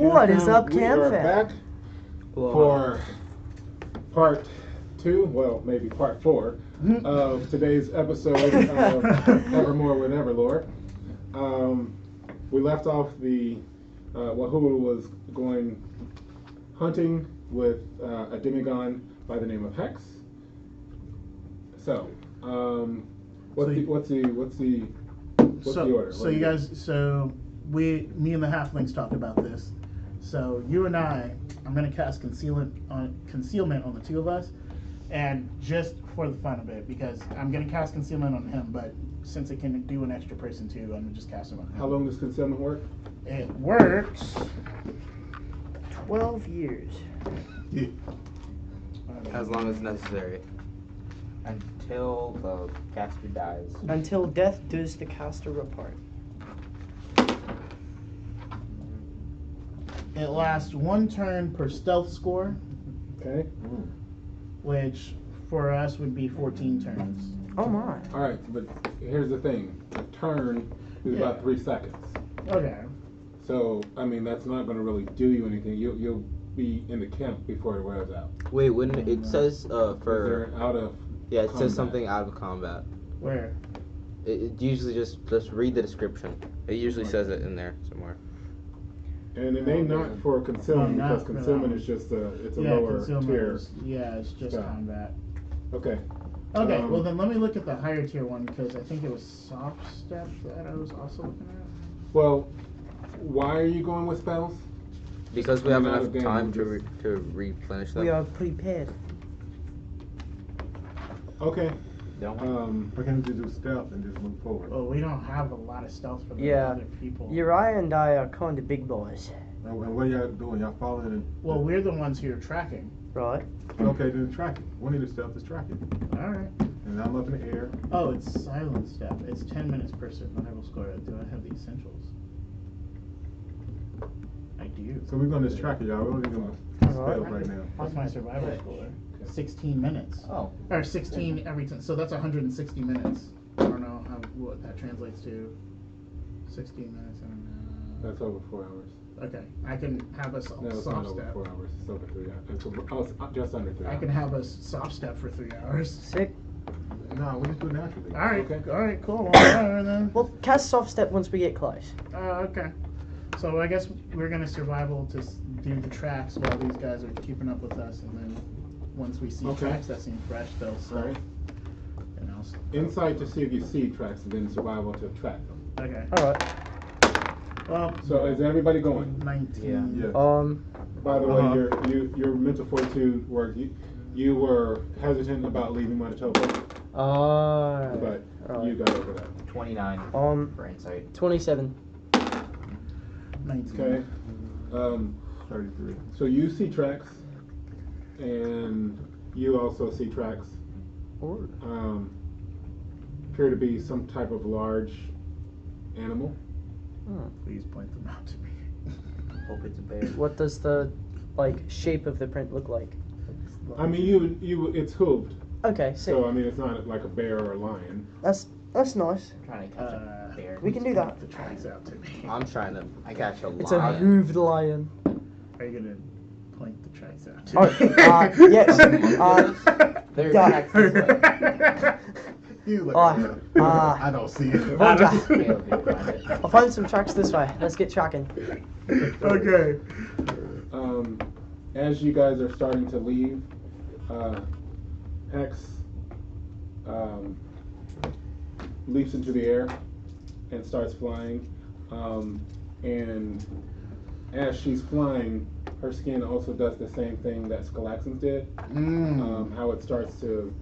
What is up, We are Camfam? back for part 2, well, maybe part 4 of today's episode of EverMore with EverLore. We left off the Wahuru was going hunting with a demigod by the name of Hex. So, what's the order? So you guys, me and the halflings talked about this. So you and I'm gonna cast concealment on the two of us, and just for the fun of it, because I'm gonna cast concealment on him, but since it can do an extra person too, I'm gonna just cast him on him. How long does concealment work? It works 12 years. Yeah. As long as necessary. Until the caster dies. Until death does the caster apart. It lasts 1 turn per stealth score, Okay. which for us would be 14 turns. Oh my. All right, but here's the thing: a turn is about 3 seconds. Okay. So, I mean, that's not going to really do you anything. You'll be in the camp before it wears out. Wait, when it says They're out of it combat. says something out of combat. Where? It usually just read the description. It usually says it in there somewhere. And it may not for concealment, No, not because for concealment that. is just it's a lower concealment tier. it's just Yeah. combat. Okay. Okay, well then let me look at the higher tier one, because I think it was soft step that I was also looking at. Well, why are you going with spells? Because we have Not enough a game, time we're to replenish them. We are prepared. Okay. We're going to do stealth and just move forward. Well, we don't have a lot of stealth for the Yeah. other people. Uriah and I are kind of big boys. And what are y'all doing? Y'all following? Well, we're the ones who are tracking. Right? Okay, then tracking. One of the stealth is tracking. Alright. And I'm up in the air. Oh, it's silent step. It's 10 minutes per survival score. Do I have the essentials? I do. So we're going to track it, y'all. We're only doing stealth Alright. right now. What's my survival score? 16 minutes. Oh. Or 16 every time. So that's 160 minutes. I don't know what that translates to. 16 minutes. I don't know. That's over 4 hours. Okay, I can have a No, it's not soft over step. 4 hours. It's over 3 hours. It's just under 3 hours. I can have a soft step for 3 hours. Sick. No, we just do it naturally. Alright, Okay. alright, cool. Alright, then. Well, cast soft step once we get close. Okay. So I guess we're gonna survival to do the tracks while these guys are keeping up with us, and then once we see Okay. tracks that seem fresh, they'll start. Alright. And else. Insight to see if you see tracks, and then survival to track them. Okay. Alright. Well. So is everybody going? 19. Yeah. By the way, your mental fortitude work. You were hesitant about leaving Manitoba, but you got over that. 29 for insight. 27. 19. Okay. 33. So you see tracks, and you also see tracks. Appear to be some type of large animal. Please point them out to me. Hope it's a bear. What does the shape of the print look like? I mean, it's hooved. Okay, sick. So I mean, it's not like a bear or a lion. That's nice. I'm trying to catch a bear. We can do that. Point the tracks out to me. I'm trying to catch a It's a lion. hooved lion. Are you gonna point the tracks out to Oh, me? yes. There's yeah. tracks this way. You look Oh, at it. I I don't see it. Vandra. Caleb did find it. I'll find some tracks this way. Let's get tracking. Okay. As you guys are starting to leave, Hex leaps into the air and starts flying. And as she's flying, her skin also does the same thing that Chaluk'Sen's did. How it starts to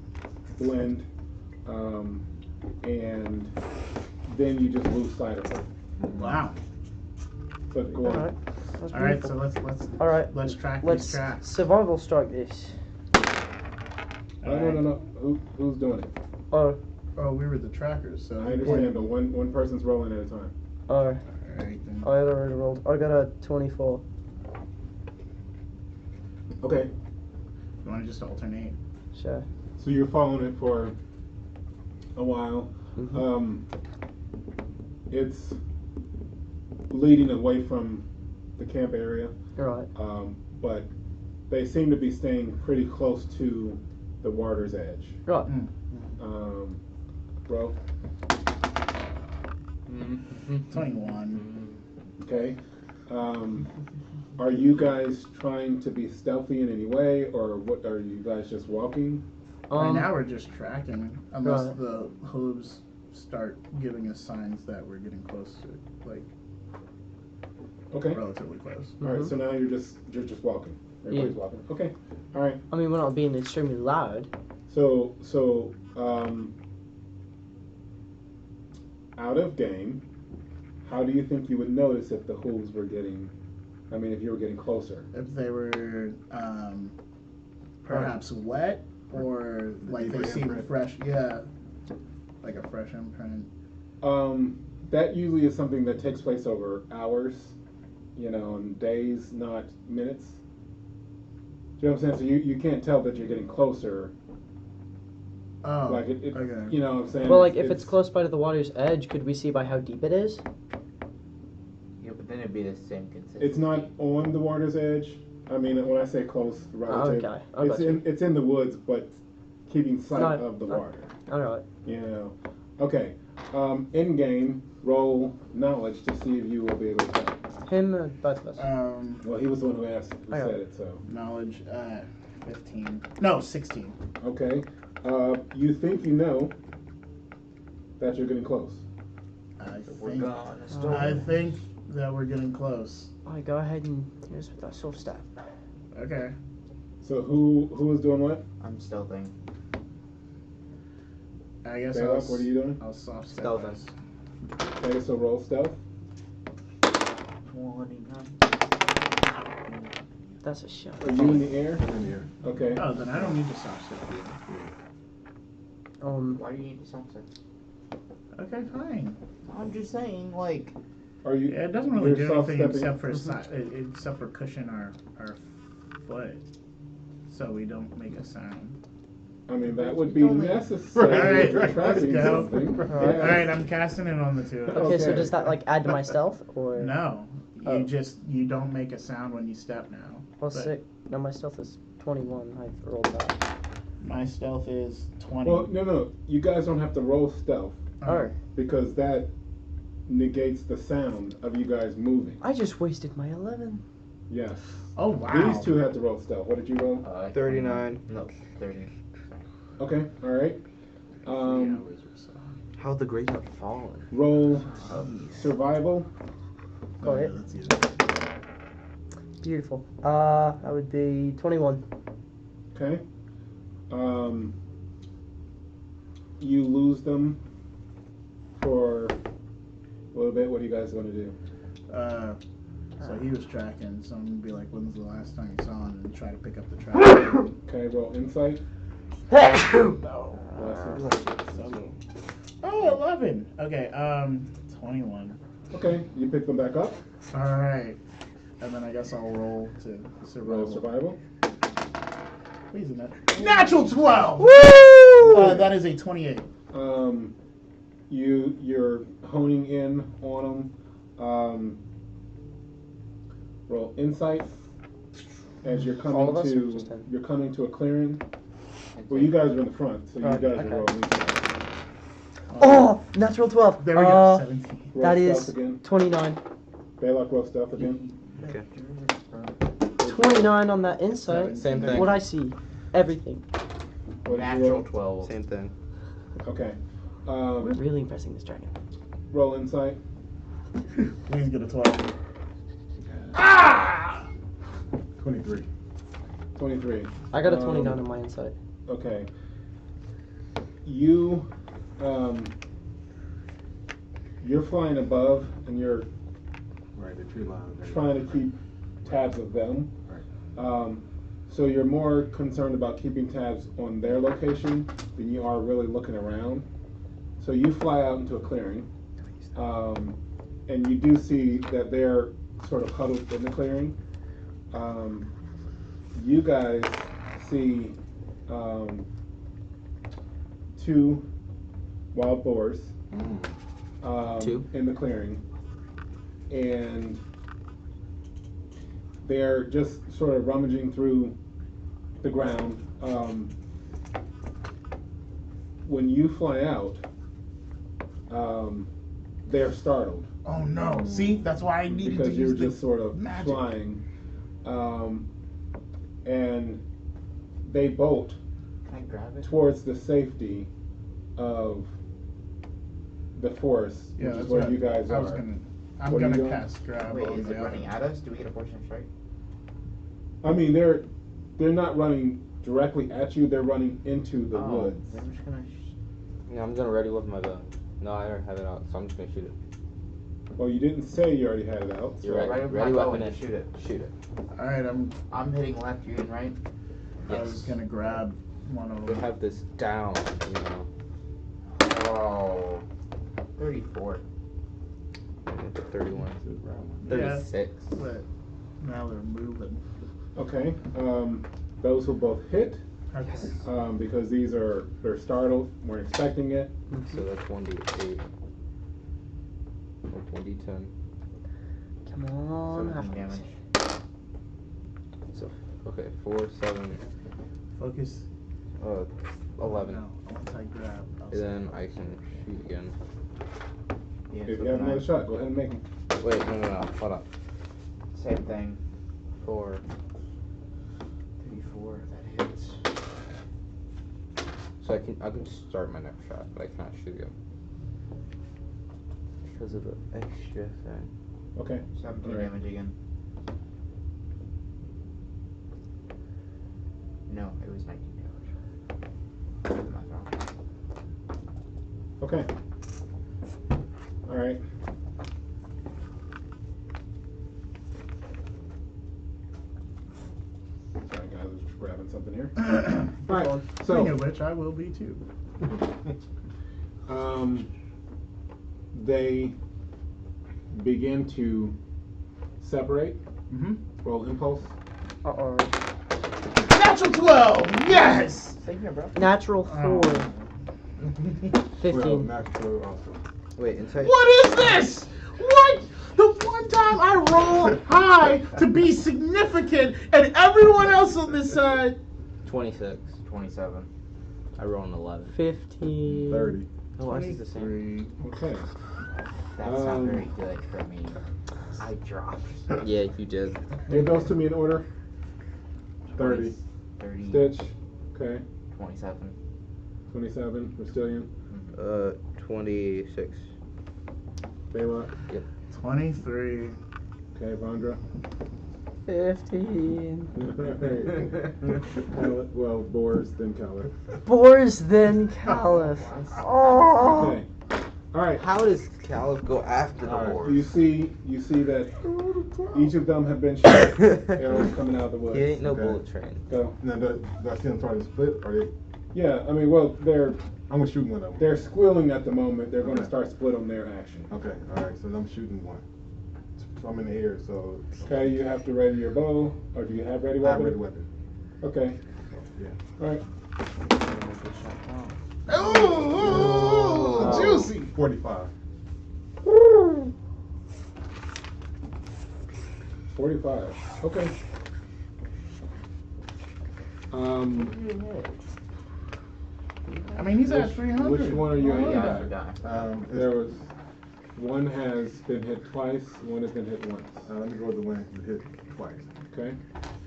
blend, and then you just lose sight of her. Wow. But go on. Alright. That's All right, beautiful. so let's Alright. let's track Let's these tracks. survival strike this. No. Who's doing it? Oh, Oh, we were the trackers, so I understand, but one person's rolling at a time. oh. All right, then. I had already rolled. I got a 24. Okay. You want to just alternate? Sure. So you're following it for a while. Mhm. It's leading away from the camp area, Right. but they seem to be staying pretty close to the water's edge. Right. Bro. 21. Okay. Are you guys trying to be stealthy in any way, or what? Are you guys just walking? Right now we're just tracking, unless Right. the hooves start giving us signs that we're getting close to, like, Okay. relatively close. All right. So now you're just walking. Everybody's Yeah. walking. Okay. All right. I mean, we're not being extremely loud. So out of game, how do you think you would notice if the hooves were getting? I mean, if you were getting closer. If they were perhaps wet, or like they seem imprint. fresh, yeah, like a fresh imprint. That usually is something that takes place over hours, and days, not minutes. Do you know what I'm saying? So you can't tell that you're getting closer. Oh, Like it okay. you know what I'm saying? Well, like, if it's close by to the water's edge, could we see by how deep it is? Yeah, but then it'd be the same consistency. It's not on the water's edge. I mean, when I say close, relative, Okay, I got you. it's in the woods, but keeping sight Not- of the water. Alright. Okay. In game, roll knowledge to see if you will be able to tell. Him or both of us? Well, he was the one who asked, who I got said it. it. So 15. No, 16. okay. You think you know that you're getting close. I think that we're getting close. Alright, go ahead and hit us with that soul stab. Okay. So who is doing what? I'm stealthing. I guess Belac, what are you doing? I'll soft step Stealthing. us. Okay, so roll stealth. 29. That's a shot. Are you in the air? In the air. Okay. Oh, then I don't need to soft step you. Why do you need something? Okay, fine. I'm just saying, like. Are you? Yeah, it doesn't really you're do anything soft-stepping? except for cushion our foot, so we don't make a sound. I mean, that would be Only- necessary. Alright, if you're tracking let's go. something. Alright. Yeah. All right, I'm casting it on the two. Okay, so Okay. does that, like, add to my stealth, or? No, Oh. you don't make a sound when you step now. Well, But sick. No, my stealth is 21. I rolled that. My stealth is 20. Well, no. You guys don't have to roll stealth Oh. because that negates the sound of you guys moving. I just wasted my 11. Yes. Oh wow. These two have to roll stealth. What did you roll? 39. No, 30. Okay. All right. 3 hours or so. How the grades are falling. Roll survival. Go ahead. Let's use it. Beautiful. That would be 21. Okay. You lose them for a little bit. What are you guys going to do? So he was tracking, so I'm gonna be like, when's the last time you saw him, and try to pick up the track. Okay. Roll insight. No. Seven. Oh, 11. Okay, 21. Okay. You pick them back up. Alright. And then I guess I'll roll to Roll survival. survival. Please, natural 12! Woo! That is a 28. You're honing in on them. Roll insight as you're All of coming us or to just him? you're coming to a clearing. Well, you guys are in the front, so you Right, guys okay. are rolling insight. Oh! Natural 12. There we go, 17. Roll That stealth is again. 29. Belac, roll stealth again. Okay. 29 on that insight. Same thing. What I see. Everything. What did you Natural roll? 12. Same thing. Okay. We're really impressing this dragon. Roll insight. Please get a 12. 23. 23. I got a 29 on my insight. Okay. You're flying above, and you're Right, the tree line. there. trying to keep tabs of them. Right. So you're more concerned about keeping tabs on their location than you are really looking around. So you fly out into a clearing, and you do see that they're sort of huddled in the clearing. You guys see 2 wild boars Two? in the clearing, and they're just sort of rummaging through the ground. When you fly out, they're startled. Oh no! See, that's why I needed because to you're use just the sort of magic. flying, and they bolt Can I grab it? towards the safety of the forest, Yeah, which is that's where what you guys I was are. I'm What are you gonna doing? cast grab. Wait, on is the it running other. at us? Do we get a portion of strike? I mean, they're not running directly at you. They're running into the woods. Then I'm just gonna. Yeah, I'm gonna ready with my bow. No, I already have it out, so I'm just gonna shoot it. Well, you didn't say you already had it out. You're so- right. Ready with Ready my bow weapon and in. shoot it. Shoot it. All right, I'm hitting left, you're hitting right. I was gonna grab one of We them. have this down, you know. Oh. 34. Into 31. Yeah. 36. But now they're moving. Okay. Those will both hit Okay. because they're startled, weren't expecting it. So that's 1d8. Or 1d10. Come on. 17 damage. So, okay, 4, 7, Focus. 11. No, once I grab. I'll And then I can shoot again. Yeah, If so you have can another I. shot, go ahead and make them. Wait, no, hold on. Same thing. 4. 34, that hits. So I can start my next shot, but I can't shoot again. Because of the extra thing. Okay. 17 Alright. damage again. No, it was 19 damage. With my throw. Okay. All right. Sorry, guys, I was just grabbing something here. All right. Speaking So, of which, I will be too. they begin to separate. Mm-hmm. Roll impulse. Uh-oh. Natural 12! Yes! Same here, bro. Natural 4. Oh. 15. Natural also. Wait, inside. What is this? What? The one time I roll high to be significant, and everyone else on this side. 26. 27. I roll an 11. 15. 30. Oh, ours is the same. Okay. That's not very good for me. I dropped. Yeah, you did. Give those to me in order. 30. 30. Stitch. Okay. 27. 27. Rasitlian. 26. Belac. 23. Okay. Vandra. 15. Kaliff. Well, Boars, then Kaliff. Boars, then Kaliff. Oh. Okay. All right. How does Kaliff go after the All right. board? You see that each of them have been shot. Arrows coming out of the woods. He ain't no Okay. bullet train. Go. Now, do I see them trying to split? Or they? Yeah. I mean, well, they're I'm gonna shoot one of them. they're squealing at the moment. They're going to Okay. start split on their action. Okay, alright, so I'm shooting one. So I'm in the air, so. Okay. You have to ready your bow, or do you have ready I weapon? ready weapon. Okay. Yeah. All right. Ooh, juicy. 45. 45. Okay. I mean, he's at Which- 300. which one are you Oh, at? yeah. There was one has been hit twice. One has been hit once. Let me go with the one that hit twice. Okay.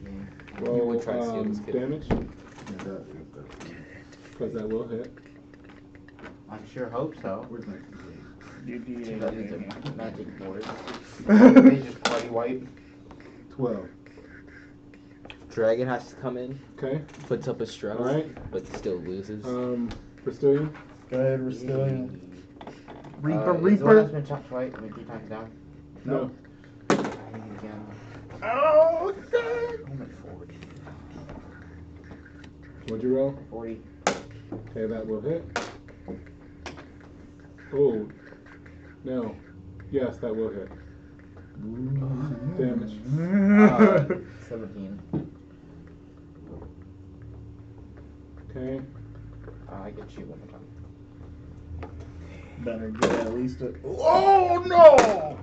You Roll would try to steal this kid. damage Yeah, that. because that will hit. I sure hope so. Where's my? You do That is it. a magic board. They just party wipe. 12. Dragon has to come in, Okay. puts up a struggle, All right. but still loses. Rasitlian. Go ahead, Rasitlian. Reaper, Is the one Reaper. that's been chopped white? I mean, 3 times down. No. I think again. Oh, God. I'm at 40. What'd you roll? 40. Okay, that will hit. Oh. No. Yes, that will hit. Damage. 17. Okay. I can shoot one more time. Better get at least a. Oh, no!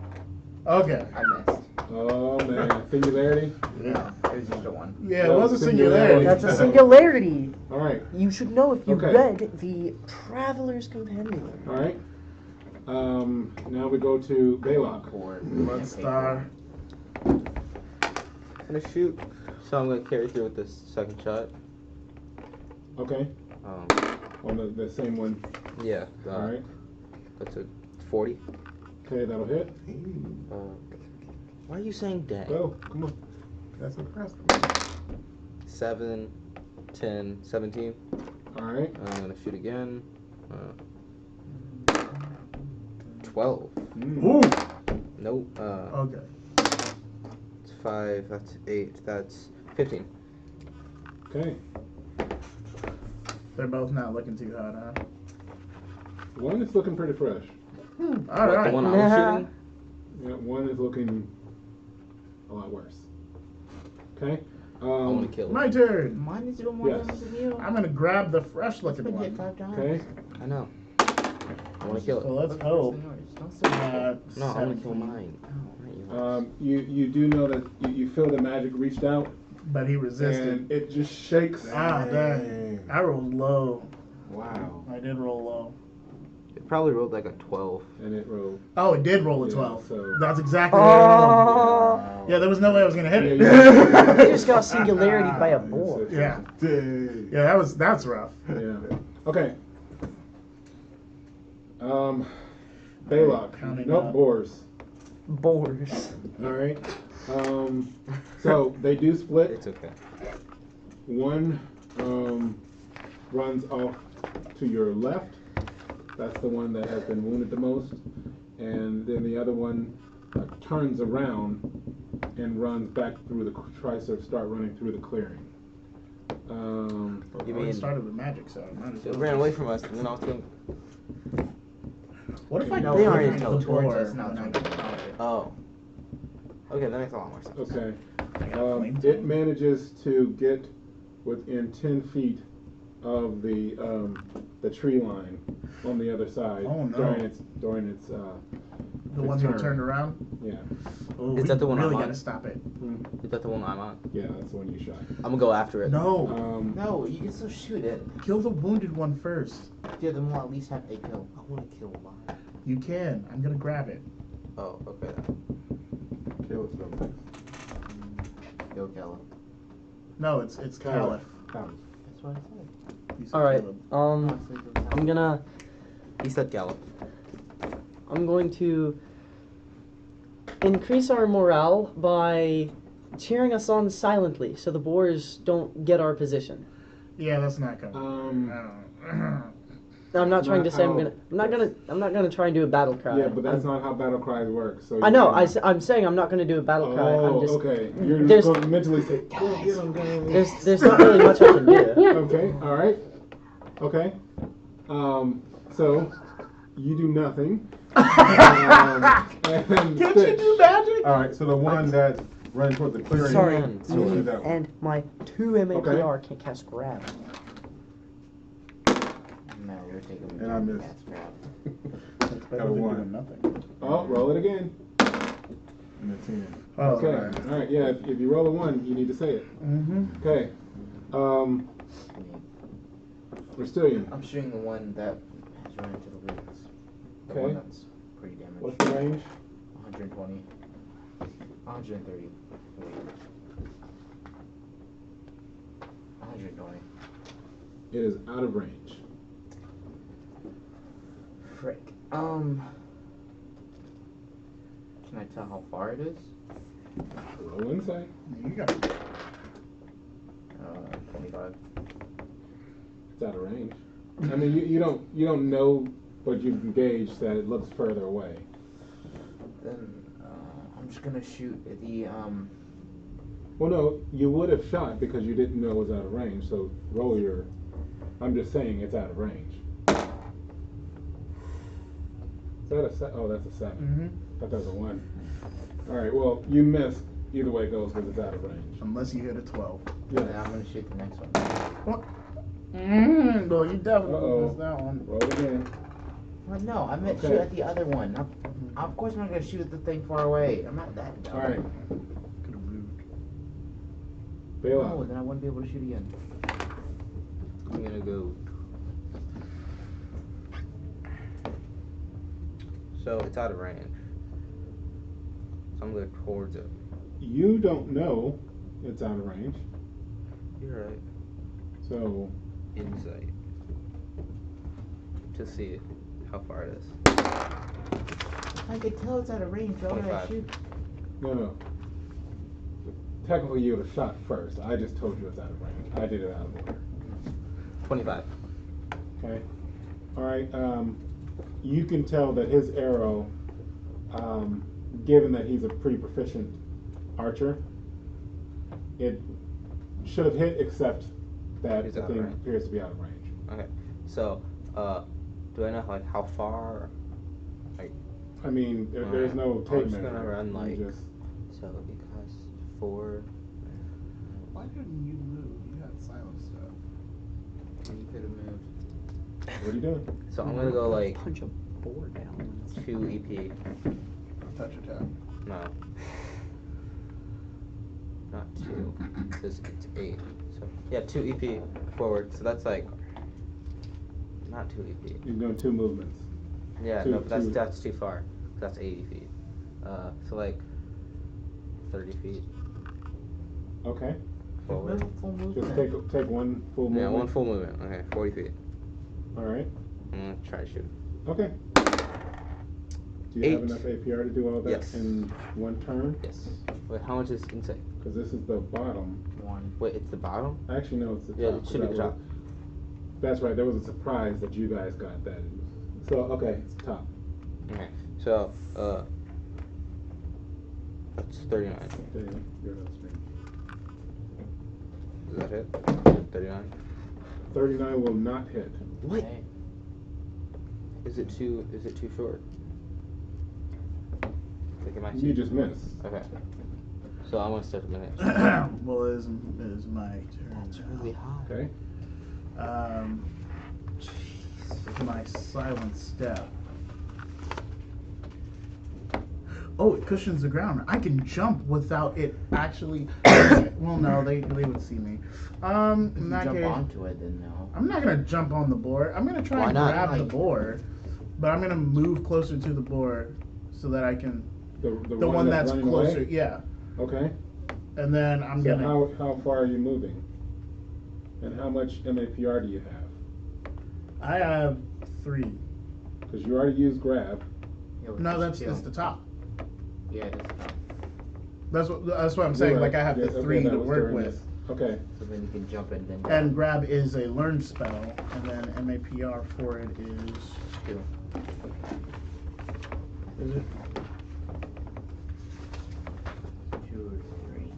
Okay. I missed. Oh man, singularity. No, it was just a one. Yeah, it That was a was singularity. That's a singularity. All right, You should know if you Okay. read the Traveler's Compendium. all right. Now we go to Belac. Bloodstar. I'm gonna shoot. So I'm gonna carry through with this second shot. Okay, on the same one. Yeah. All right. That's a 40. Okay, that'll hit. Why are you saying dang? Go, come on. That's impressive. 7, 10, 17. All right. I'm gonna shoot again. 12. Ooh. Nope. Okay. It's 5. That's 8. That's 15. Okay. They're both not looking too hot, huh? One is looking pretty fresh. All What, right. the one I was shooting? Yeah, one is looking a lot worse. Okay. I want to kill My it. turn. Mine is doing more Yes. damage than you. I'm gonna grab the fresh It's looking been hit one. 5 times. Okay. I know. I want to kill So it. let's hope. Don't say No, I want to kill 17. mine. Not yours. You do know that you feel the magic reached out But he resisted. and it just shakes. Ah, dang. I rolled low. Wow. I did roll low. It probably rolled like a 12. And it rolled. Oh, it did roll a Yeah, 12. so- That's exactly what I rolled. Oh. Yeah, there was no way I was gonna hit it. Yeah, You just got singularity by a boar. Yeah. Dang. Yeah, that's rough. Yeah. Okay. Belac. Counting Nope, up. boars. Boars. All right. So they do split. It's okay. One runs off to your left. That's the one that has been wounded the most. And then the other one turns around and runs back through the tries to start running through the clearing. You We mean started with magic, so I might as it well. ran away from us, and then I was going. What if I No, did we're it gonna go the towards boar? us, not trying to follow it. Oh. Okay, that makes a lot more sense. Okay. I got a flamethrower. It manages to get within 10 feet of the tree line on the other side Oh, no. during its The one who turn. turned around? Yeah. Oh, Is we that the one I'm really on? gotta stop it. Is that the one I'm on? Yeah, that's the one you shot. I'm gonna go after it. No, No, you can still shoot it. kill the wounded one first. The other one will at least have a kill. I want to kill mine. You can. I'm gonna grab it. Oh, okay. Kill it something. Kill Kaliff. No, it's Kaliff. That's what I said. You said All right. kill him. No, I said kill Kaliff. I'm gonna. He said gallop. I'm going to increase our morale by cheering us on silently, so the boars don't get our position. Yeah, that's not gonna. I'm not trying to say I'm how- gonna. I'm not gonna try and do a battle cry. Yeah, but that's not how battle cries work. So I know. you- I'm saying I'm not gonna do a battle cry. I'm Oh, just. okay. You're there's- just going to mentally say, "Go get him, guys." There's not really much I can do. Okay, all right. Okay. So you do nothing. And Can't you do magic? All right, so the one that runs towards the clearing. Sorry, So we'll do that one. and my 2 MAPR can't cast grab. No, you're taking And I missed. That's crap. It's better than one. doing nothing. Oh, roll it again. And a 10. Oh, Okay. alright. All right. Yeah. If you roll a 1, you need to say it. Mm-hmm. Okay. Rasitlian. I'm shooting the one that has run into the woods. The Okay. one that's pretty damaged. What's the range? 120. 130. Wait. 120. It is out of range. Frick. Can I tell how far it is? Roll insight. You got it. 25. It's out of range. I mean, you don't know, but you can gauge that it looks further away. Then I'm just gonna shoot the Well, no, you would have shot because you didn't know it was out of range. So roll your. I'm just saying it's out of range. Is that a set? Oh, that's a 7. Mm-hmm. Thought that was a 1. All right. Well, you missed. Either way it goes because it's out of range. Unless you hit a 12. Yeah. Then I'm gonna shoot the next one. What? Mm-hmm. Well, you definitely Uh-oh. missed that one. Roll again. What? No, I meant Okay. shoot at the other one. Of course I'm not gonna shoot at the thing far away. I'm not that dumb. All right, Could have moved. No, Belac. then I wouldn't be able to shoot again. I'm gonna go. So it's out of range. So I'm gonna go towards it. You don't know it's out of range, You're right. so Insight. To see how far it is. I could tell it's out of range. Why would I 25. shoot? no. Technically, you would have shot first. I just told you it's out of range. I did it out of order. 25. Okay. All right. You can tell that his arrow, given that he's a pretty proficient archer, it should have hit, except that He's the out of thing range. appears to be out of range. Okay. So, do I know how far? I mean, there's no I'm tape just measure. gonna run, You like- just- So it costs 4. Why couldn't you move? You had silent stuff. You could have moved. what are you doing? So I'm gonna go like punch a board down. 2 EP. Touch attack. No. Not 2. Because it's 8. So yeah, 2 EP forward. So that's like not 2 EP. You're doing 2 movements. Yeah, Two- no, but two- that's too far. That's 80 feet. So like 30 feet Okay. forward. Move full Just movement. take one full movement. Yeah, one full movement. Okay, 40 feet. All right. I'm gonna try to shoot. Okay. Do you have 8. enough APR to do all that Yes. in one turn? Yes. Wait, how much is insight? Because this is the bottom. One. Wait, it's the bottom? Actually, no, it's the top. Yeah, it should be the top. That's right. There was a surprise that you guys got that. So okay, it's top. Okay. So, that's 39. Okay, you're not straight. Does that hit? 39? 39 will not hit. What? Okay. Is it too short? Like, am I You too- just missed. Okay. So I'm gonna start the minute. Well, it is my turn. That's really high. Okay. My silent step. Oh, it cushions the ground. I can jump without it actually. Well, no, they would see me. If In you that jump case, onto it, then no. I'm not gonna jump on the board. I'm gonna try Why and not? grab the Like- board, but I'm gonna move closer to the board so that I can. The one that's running closer, away? yeah. Okay. And then I'm So gonna. how far are you moving? And how much MAPR do you have? I have 3. Because you already used grab. Yeah, with No, the that's skill. it's the top. Yeah, that's top. That's what I'm saying. You're Like right. I have Yeah, the okay, 3 that to was work during with. this. Okay. So then you can jump and then And grab is a learned spell, and then MAPR for it is 2. Is it? 2 or 3.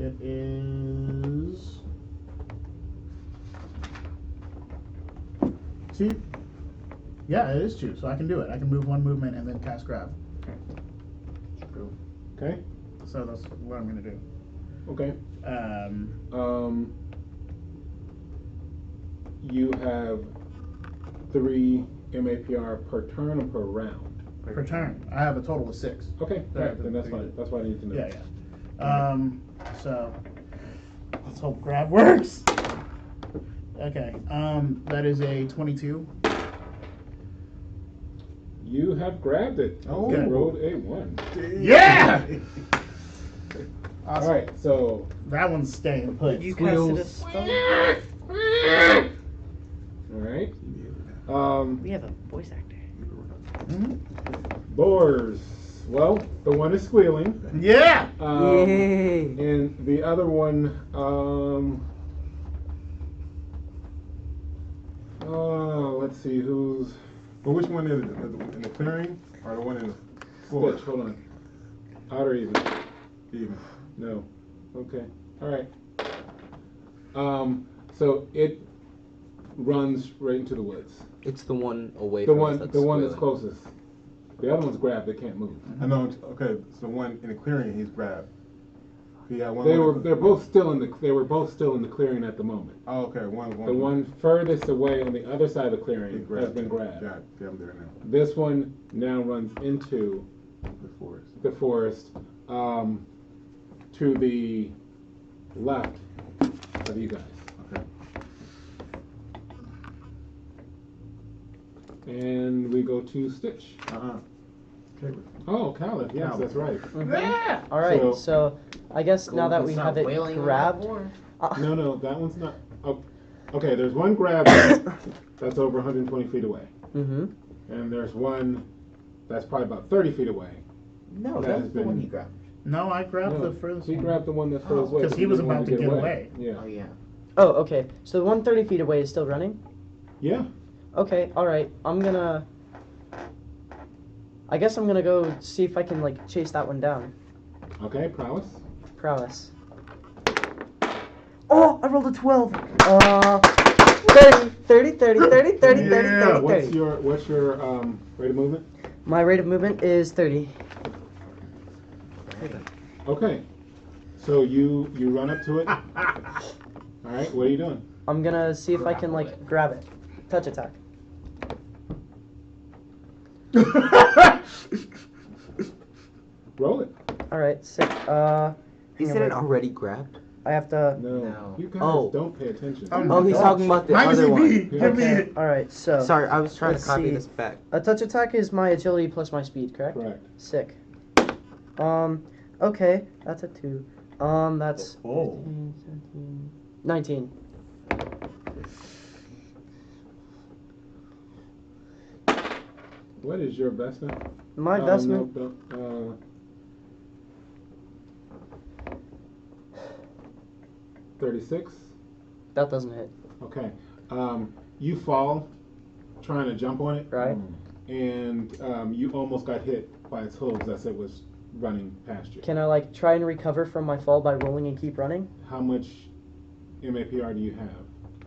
It is 2. Yeah, it is 2. So I can do it. I can move 1 movement and then cast grab. True. Okay. So that's what I'm gonna do. Okay. Um, You have 3 MAPR per turn or per round? per turn, I have a total of 6. Okay. Yeah, Alright, then that's fine. That's what I need to know. Yeah, yeah. So let's hope grab works. Okay. That is a 22. You have grabbed it. Oh. You rolled a 1. Yeah. Awesome. Alright, so That one's staying put. You casted a spell. alright. We have a voice actor. Mhm. Boars. Well, the one is squealing. Yeah. Yay! And the other one, let's see who's. But which one is it? In the clearing or the one in the forest? Stitch, hold on. Odd or even? Even. No. Okay. Alright. So it runs right into the woods. It's the one away The from one us that's the one that's squealing. closest. The other one's grabbed, they can't move. I know. Okay, so the one in the clearing he's grabbed. Yeah, one. They're both still in the. They were both still in the clearing at the moment. Oh, okay. One. The one furthest away on the other side of the clearing He has been grabbed. Got it. Yeah, I'm there now. This one now runs into The forest. the forest, to the left of you guys. Okay. And we go to Stitch. Okay. Oh, Kaliff, yes, Kaliff. that's right. Yeah. All right, So- so I guess now that we Stop have it wailing on grabbed, that board. No, that one's not. Oh, okay, there's one grab that's over 120 feet away. mm-hmm. And there's one that's probably about 30 feet away. No, That that's has the one been- he grabbed. No, I grabbed No, the furthest he one. grabbed the one that's furthest Oh, away. 'cause he was didn't want about to get away. Yeah. Oh yeah. Oh, okay. So the one 30 feet away is still running? Yeah. Okay, alright. I guess I'm gonna go see if I can, like, chase that one down. Okay, prowess. Prowess. Oh, I rolled a 12. 30, 30, 30, 30, 30, 30, 30, 30. What's your rate of movement? My rate of movement is 30. Okay. So you run up to it. All right. What are you doing? I'm gonna see if I can, like, grab it. Touch attack. Roll it. Alright, sick. Isn't it already grabbed? I have to. No. You guys Oh. don't pay attention. Oh, he's talking about the other one. Give me Okay, it. alright, so. Sorry, I was trying Let's to copy see. this back. A touch attack is my agility plus my speed, correct? Correct. Sick. Okay, that's a 2. That's Oh. 15, 17, 19. What is your investment? My investment, No, don't, 36. that doesn't hit, Okay. You fall trying to jump on it, right? and you almost got hit by its hooves as it was running past you. Can I, like, try and recover from my fall by rolling and keep running? How much MAPR do you have?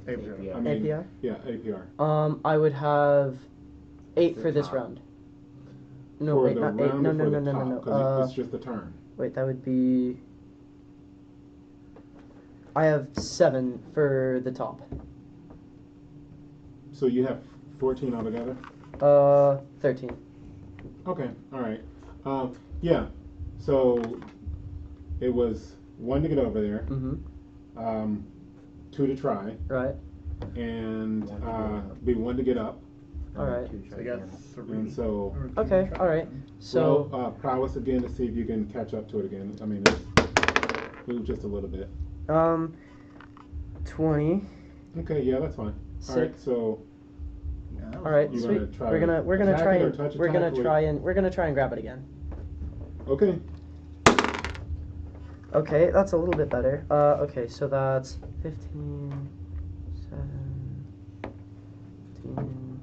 Yeah. I mean, APR? Yeah, APR. I would have 8 The for this top. round. No, For wait, the not 8. round No, or no, for no, the no, top? no, 'Cause no. it's just the turn. Wait, that would be. I have 7 for the top. So you have 14 altogether? 13. Okay, all right. Yeah, so it was 1 to get over there, Mm-hmm. 2 to try, Right. and 1 to get up. be 1 to get up. Alright. So you got 3. And so, or 2 Okay, tries. alright. So. roll prowess again to see if you can catch up to it again. I mean, move just a little bit. 20. Okay, yeah, that's fine. All right, Sick. so Yeah, that was All right, You're sweet. gonna try We're gonna attack try it or and touch we're gonna attack, or- try and grab it again. okay. Okay, that's a little bit better. Okay, so that's 15, 17,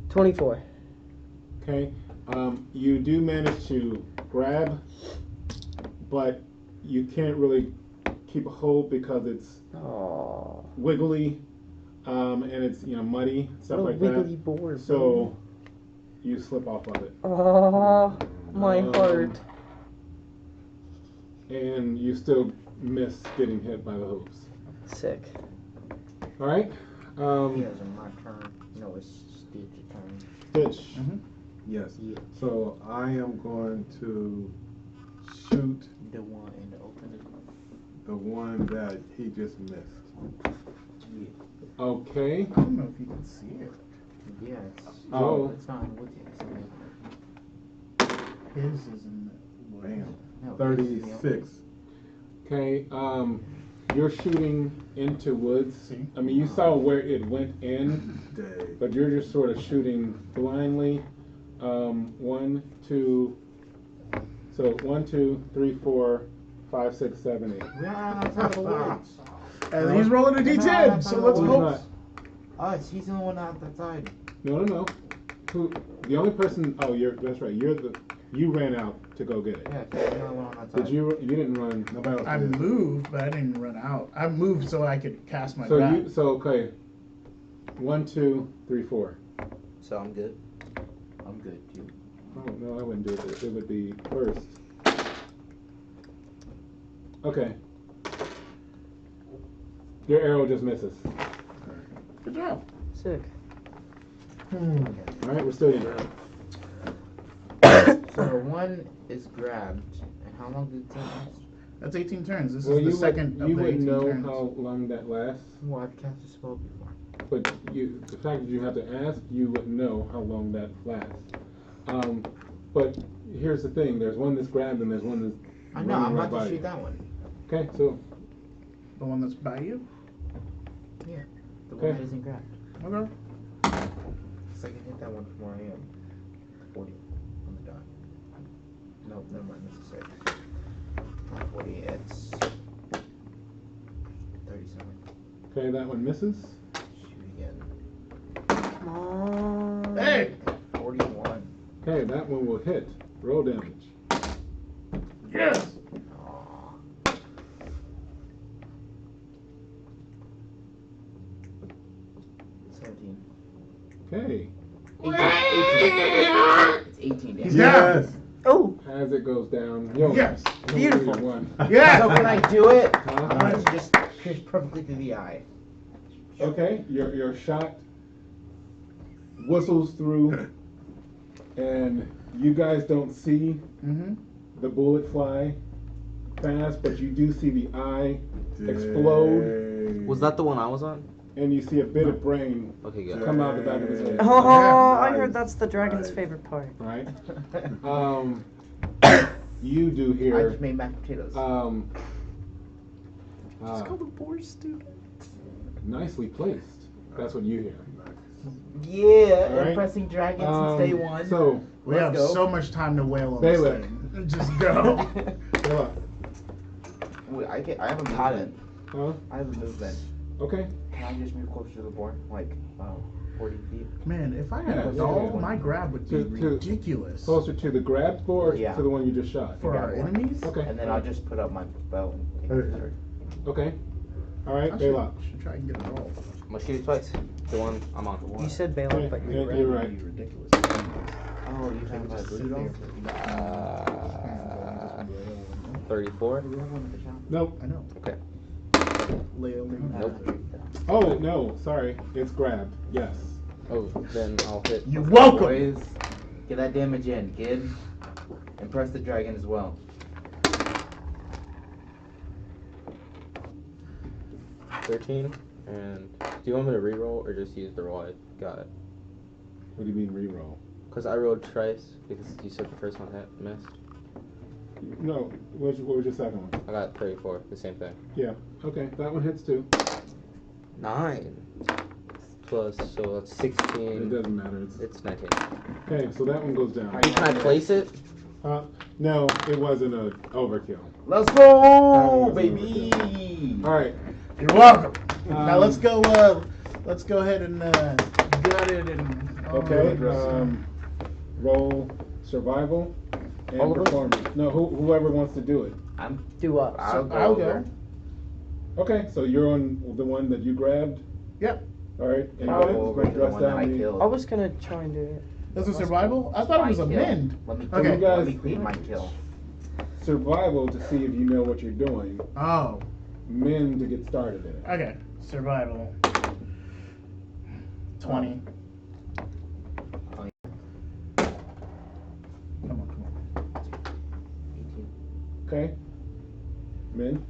24. Okay, you do manage to grab, but you can't really keep a hold because it's Oh, wiggly, and it's muddy, stuff what a like wiggly that. board. So you slip off of it, Oh, my Um, heart. and you still miss getting hit by the hooves. Sick. All right, Yes, on my turn. No, it's Stitch's turn. Stitch. Yes. Yeah. So I am going to shoot The one in the open. the one that he just missed. Yeah. Okay. I don't know if you can see it. Yeah. Oh. It's not in Woodite. It's in the- His is in the Bam. No, 36. Okay, you're shooting into woods. See? I mean, you saw where it went in, Dang. but you're just sort of shooting blindly. 1, 2. So 1, 2, 3, 4, 5, 6, 7, 8. We are outside the woods. And he's rolling a D10, so let's Who's hope. not? Us, he's the one outside. No. Who? The only person? Oh, that's right. You ran out to go get it. Yeah, he's the only one outside. Did you? You didn't run. Nobody else I did. moved, but I didn't run out. I moved so I could cast my So grab. okay. 1, 2, 3, 4. So I'm good. I'm good too. Oh no, I wouldn't do it. It would be first. Okay. Your arrow just misses. Good job. Sick. Alright, we're still in. So one is grabbed, and how long did it last? That's 18 turns. This Well, is you the second of you the wouldn't 18 know turns. how long that lasts, Well, I've cast a spell before. but the fact that you have to ask, you wouldn't know how long that lasts. But here's the thing: there's one that's grabbed, and there's one that's. I know, I'm running about right to by shoot you. that one. Okay, so The one that's by you? Yeah. The Okay. one that isn't grabbed. Okay. So I can hit that one from where I am. 40 on the dot. No, never mind, that's a 6. Not 40, it's 37. okay, that one misses. Shoot again. Come on. Hey! 41. Okay, that one will hit. Roll damage. Yes! Aw. 17. Okay, 18. It's 18 damage. He's down! Oh, as it goes down, yo, Yes! you Beautiful. lose one. Yes! So can I do it? I Huh? want it to just pierce perfectly through the eye. Okay, your shot whistles through, and you guys don't see Mm-hmm. the bullet fly fast, but you do see the eye explode, Was that the one I was on? and you see a bit of brain Okay, good. come out the back of his head. oh, I Nice. heard that's the dragon's Nice. favorite part. Right? You do I hear, just made mashed potatoes. It's called the boar stupid. nicely placed. That's what you hear. Yeah, Alright. impressing dragons since day one. So, We Let's have go. so much time to wail on this Belac. thing. Just go. Belac. Wait, I have a Got movement. Huh? I have a movement. Okay. Can I just move closer to the board? Like, 40 feet? Man, if I had Yeah, a doll, yeah. my grab would be To- ridiculous. Closer to the grabbed board or Yeah. to the one you just shot? For our enemies? Okay. And then I'll just put up my bow and take it third. Okay. Alright, I should, Belac. should try and get a doll. I'm gonna shoot it twice. The one I'm on. You said Okay, Belac, but yeah, you're right. you're right. Be ridiculous. Oh, you talking about a suit off? 34. Do we have one at the shop? Nope. I know. Okay. Leo, Nope. Oh, no, sorry. It's grabbed. Yes. Oh, then I'll hit. You're welcome. Boys, get that damage in, kid. And press the dragon as well. 13. And do you want me to reroll or just use the roll I got? What do you mean reroll? Because I rolled twice because you said the first one hit, missed. No, what was your second one? I got 34, the same thing. Yeah. Okay, that one hits too. 9 plus, so that's It 16. doesn't matter. It's 19. Okay, so that one goes down. Can I place it? No, it wasn't an overkill. Let's go, Oh, baby! Alright. You're welcome. Now Um, let's go ahead and gut it and Okay, roll survival and All of us? performance. No, whoever wants to do it. Do what? I'll go. Okay, so you're on the one that you grabbed? Yep. Alright, and I'll you go over guys to the dress one that I down the... killed. I was gonna try and do it. That's a survival? I thought it was a kill. mend. Let me, Okay. let me clean my kill. Survival to see if you know what you're doing. Oh. Men to get started in it. Okay. Survival. 20. Oh, Come on. 18. Okay? Men?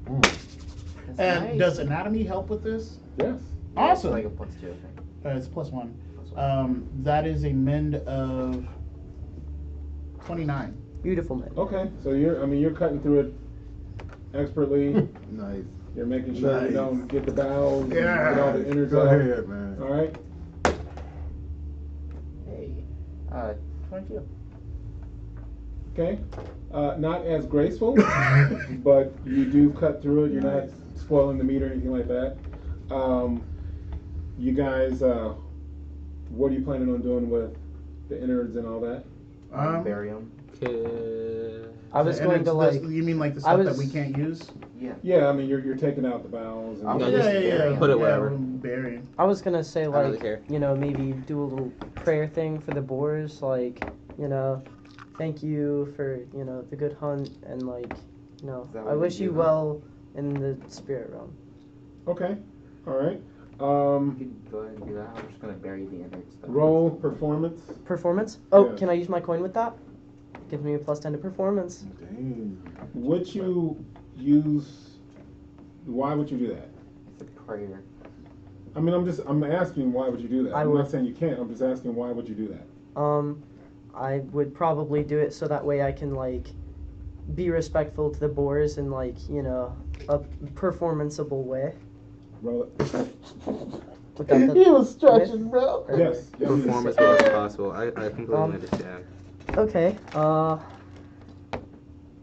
That's And nice. does anatomy help with this? Yes. Yeah, it's Awesome. like a +2, I think. It's +1. +1. That is a mend of 29. Beautiful man. Okay, so you're cutting through it expertly. Nice. You're making sure you Nice. don't get the bowels, and Yeah. get all the innards Go out. ahead, man. Alright? Hey. 22. Okay. Not as graceful, but you do cut through it. You're not spoiling the meat or anything like that. You guys, what are you planning on doing with the innards and all that? Bury 'em. Okay. I was And going it's to this- like. You mean like the I stuff that was- we can't use? Yeah. Yeah, I mean you're taking out the bowels. And Yeah, Yeah, just yeah. put it Yeah, wherever. we'll bury it. I was gonna say don't really like, care. you know, maybe do a little prayer thing for the boars, like, you know, thank you for, the good hunt, and, Is that I what wish you you do? well in the spirit realm. Okay. All right. You can go ahead and do that. I'm just gonna bury the innards. Though. Roll performance. Performance? Oh, Yeah. can I use my coin with that? Gives me a +10 to performance. Dang. Would you use? Why would you do that? It's a prayer. I mean, I'm asking why would you do that? I I'm would- not saying you can't. I'm just asking why would you do that? I would probably do it so that way I can, be respectful to the boars in, a performanceable way. Roll it. Without He the, was stretching, bro. or- Yes. Yeah, Perform as well as possible. I completely Um, understand. Okay,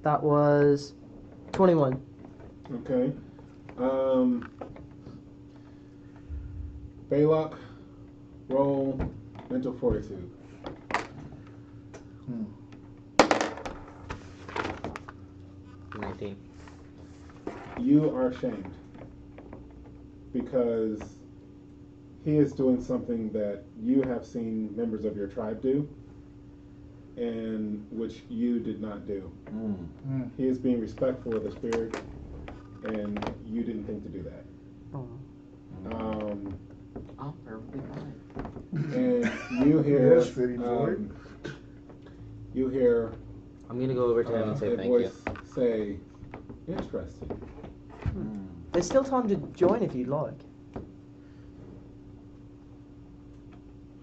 that was 21. Okay. Belac, roll mental fortitude. 19. You are ashamed because he is doing something that you have seen members of your tribe do and which you did not do. He is being respectful of the spirit and you didn't think to do that. Oh. I'm perfectly fine. And you hear Yes, city boy. you hear I'm gonna go over to him and say a thank you. voice say, interesting. There's still time to join if you'd like.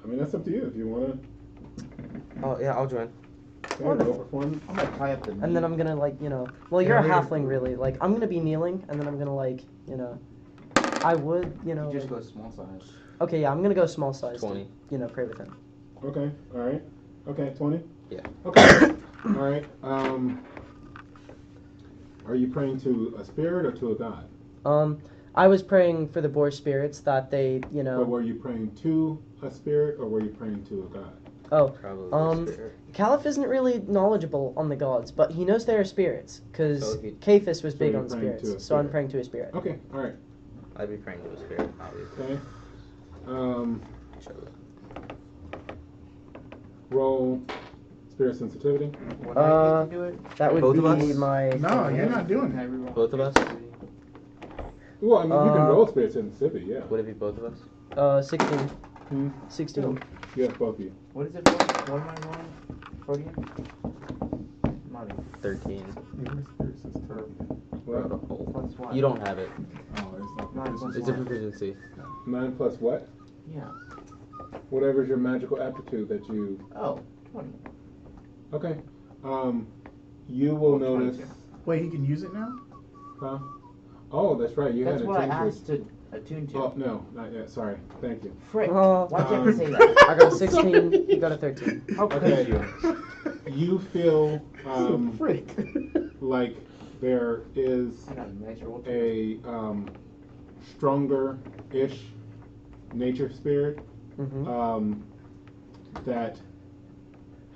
I mean, that's up to you if you want to. Oh yeah, I'll join. Roll performance. I'm gonna tie up the. And then I'm gonna well, you're Yeah, a we- halfling really. I'm gonna be kneeling, and then I'm gonna I would, You just go small size. Okay, yeah, I'm gonna go small size. 20. To, pray with him. Okay, all right. Okay, 20? Yeah. Okay. All right. Are you praying to a spirit or to a god? I was praying for the boar spirits that they, But were you praying to a spirit or were you praying to a god? Probably. Spirit. Kaliff isn't really knowledgeable on the gods, but he knows they are spirits, because So he- Kaphis was So big you're on praying to spirits, a so I'm spirit. praying to a spirit. Okay, all right. I'd be praying to a spirit, obviously. Okay. Sure. Roll spirit sensitivity. What do I get to do it? That would Both of be us? my. No, you're not doing Can I it. reroll? Both of us? Well, I mean, you can Uh, roll spirit sensitivity, yeah. Would it be both of us? 16. Hmm. 16. Yes, both of you. What is it for? What am I rolling? 40? Money. 13. What? Plus what? You don't have it. Oh, it's not. Nine plus It's a one. proficiency. 9 plus what? Yeah. Whatever's your magical aptitude that you. Oh, 20. Okay. You will Oh, notice. 22. Wait, he can use it now? Huh? Oh, that's right. You That's had what I a asked to attune to. Oh no, not yet. Sorry. Thank you. Frick. Oh. Why'd you have to say that? I got a 16, you got a 13. How could Okay. you? You feel Freak. like there is I got a nice roll too. a stronger-ish nature spirit Mm-hmm. that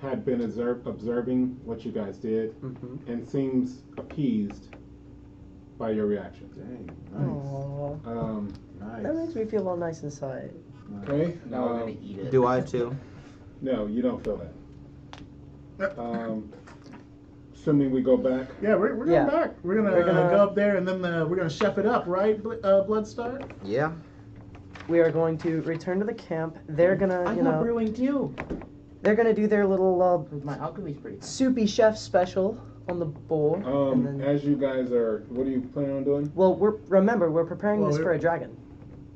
had been observing what you guys did Mm-hmm. and seems appeased by your reactions. Dang, Aww. nice. That makes me feel all nice inside. Okay. Now we're gonna eat it. Do I too? No, you don't feel that. Assuming we go back. Yeah, we're going Yeah. back. We're gonna, We're gonna- go up there and then we're gonna chef it up, right, Bloodstar? Yeah. We are going to return to the camp. They're gonna, I got brewing too. they're gonna do their little My alchemy's pretty good. soupy chef special on the boar. and then, As you guys are, what are you planning on doing? well, remember we're preparing Well, this for a dragon.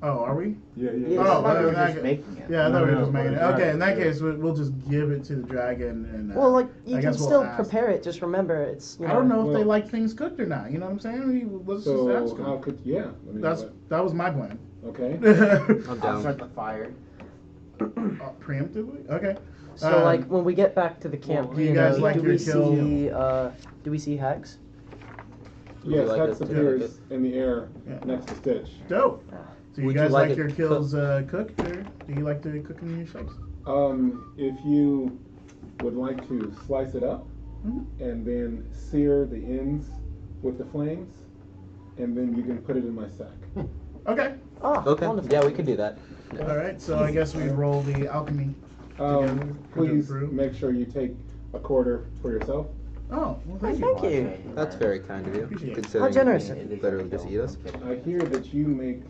Oh, are we? Yeah, Yeah, yeah. Oh, I thought we were okay. just making it. Yeah, I thought we were No, just no, making it. but Okay, in that yeah. case, we'll just give it to the dragon and. Well, you I can guess we'll still ask. prepare it. Just remember, it's I don't know if they Well- like things cooked or not. You know what I'm saying? Let's just So ask how them. could Let me That was my plan. okay. I'm I'll down. start the fire. Preemptively? Okay. So when we get back to the camp, do you guys like do your we kill? see Hex? Would you Yes, like Hex us to appears cook in the air Yeah. next to Stitch. Dope. So you Would you guys like like it your kills cooked, or do you like to cook them yourselves? If you would like to slice it up Mhm. and then sear the ends with the flames, and then you can put it in my sack. Okay. Oh, Okay. wonderful. Yeah, we could do that. All right. So I guess we roll the alchemy. Together, Please brew. make sure you take a quarter for yourself. Oh, well, Thank thank you. you. That's very kind of you. Appreciate it. Considering How generous. you can literally just eat us. I hear that you make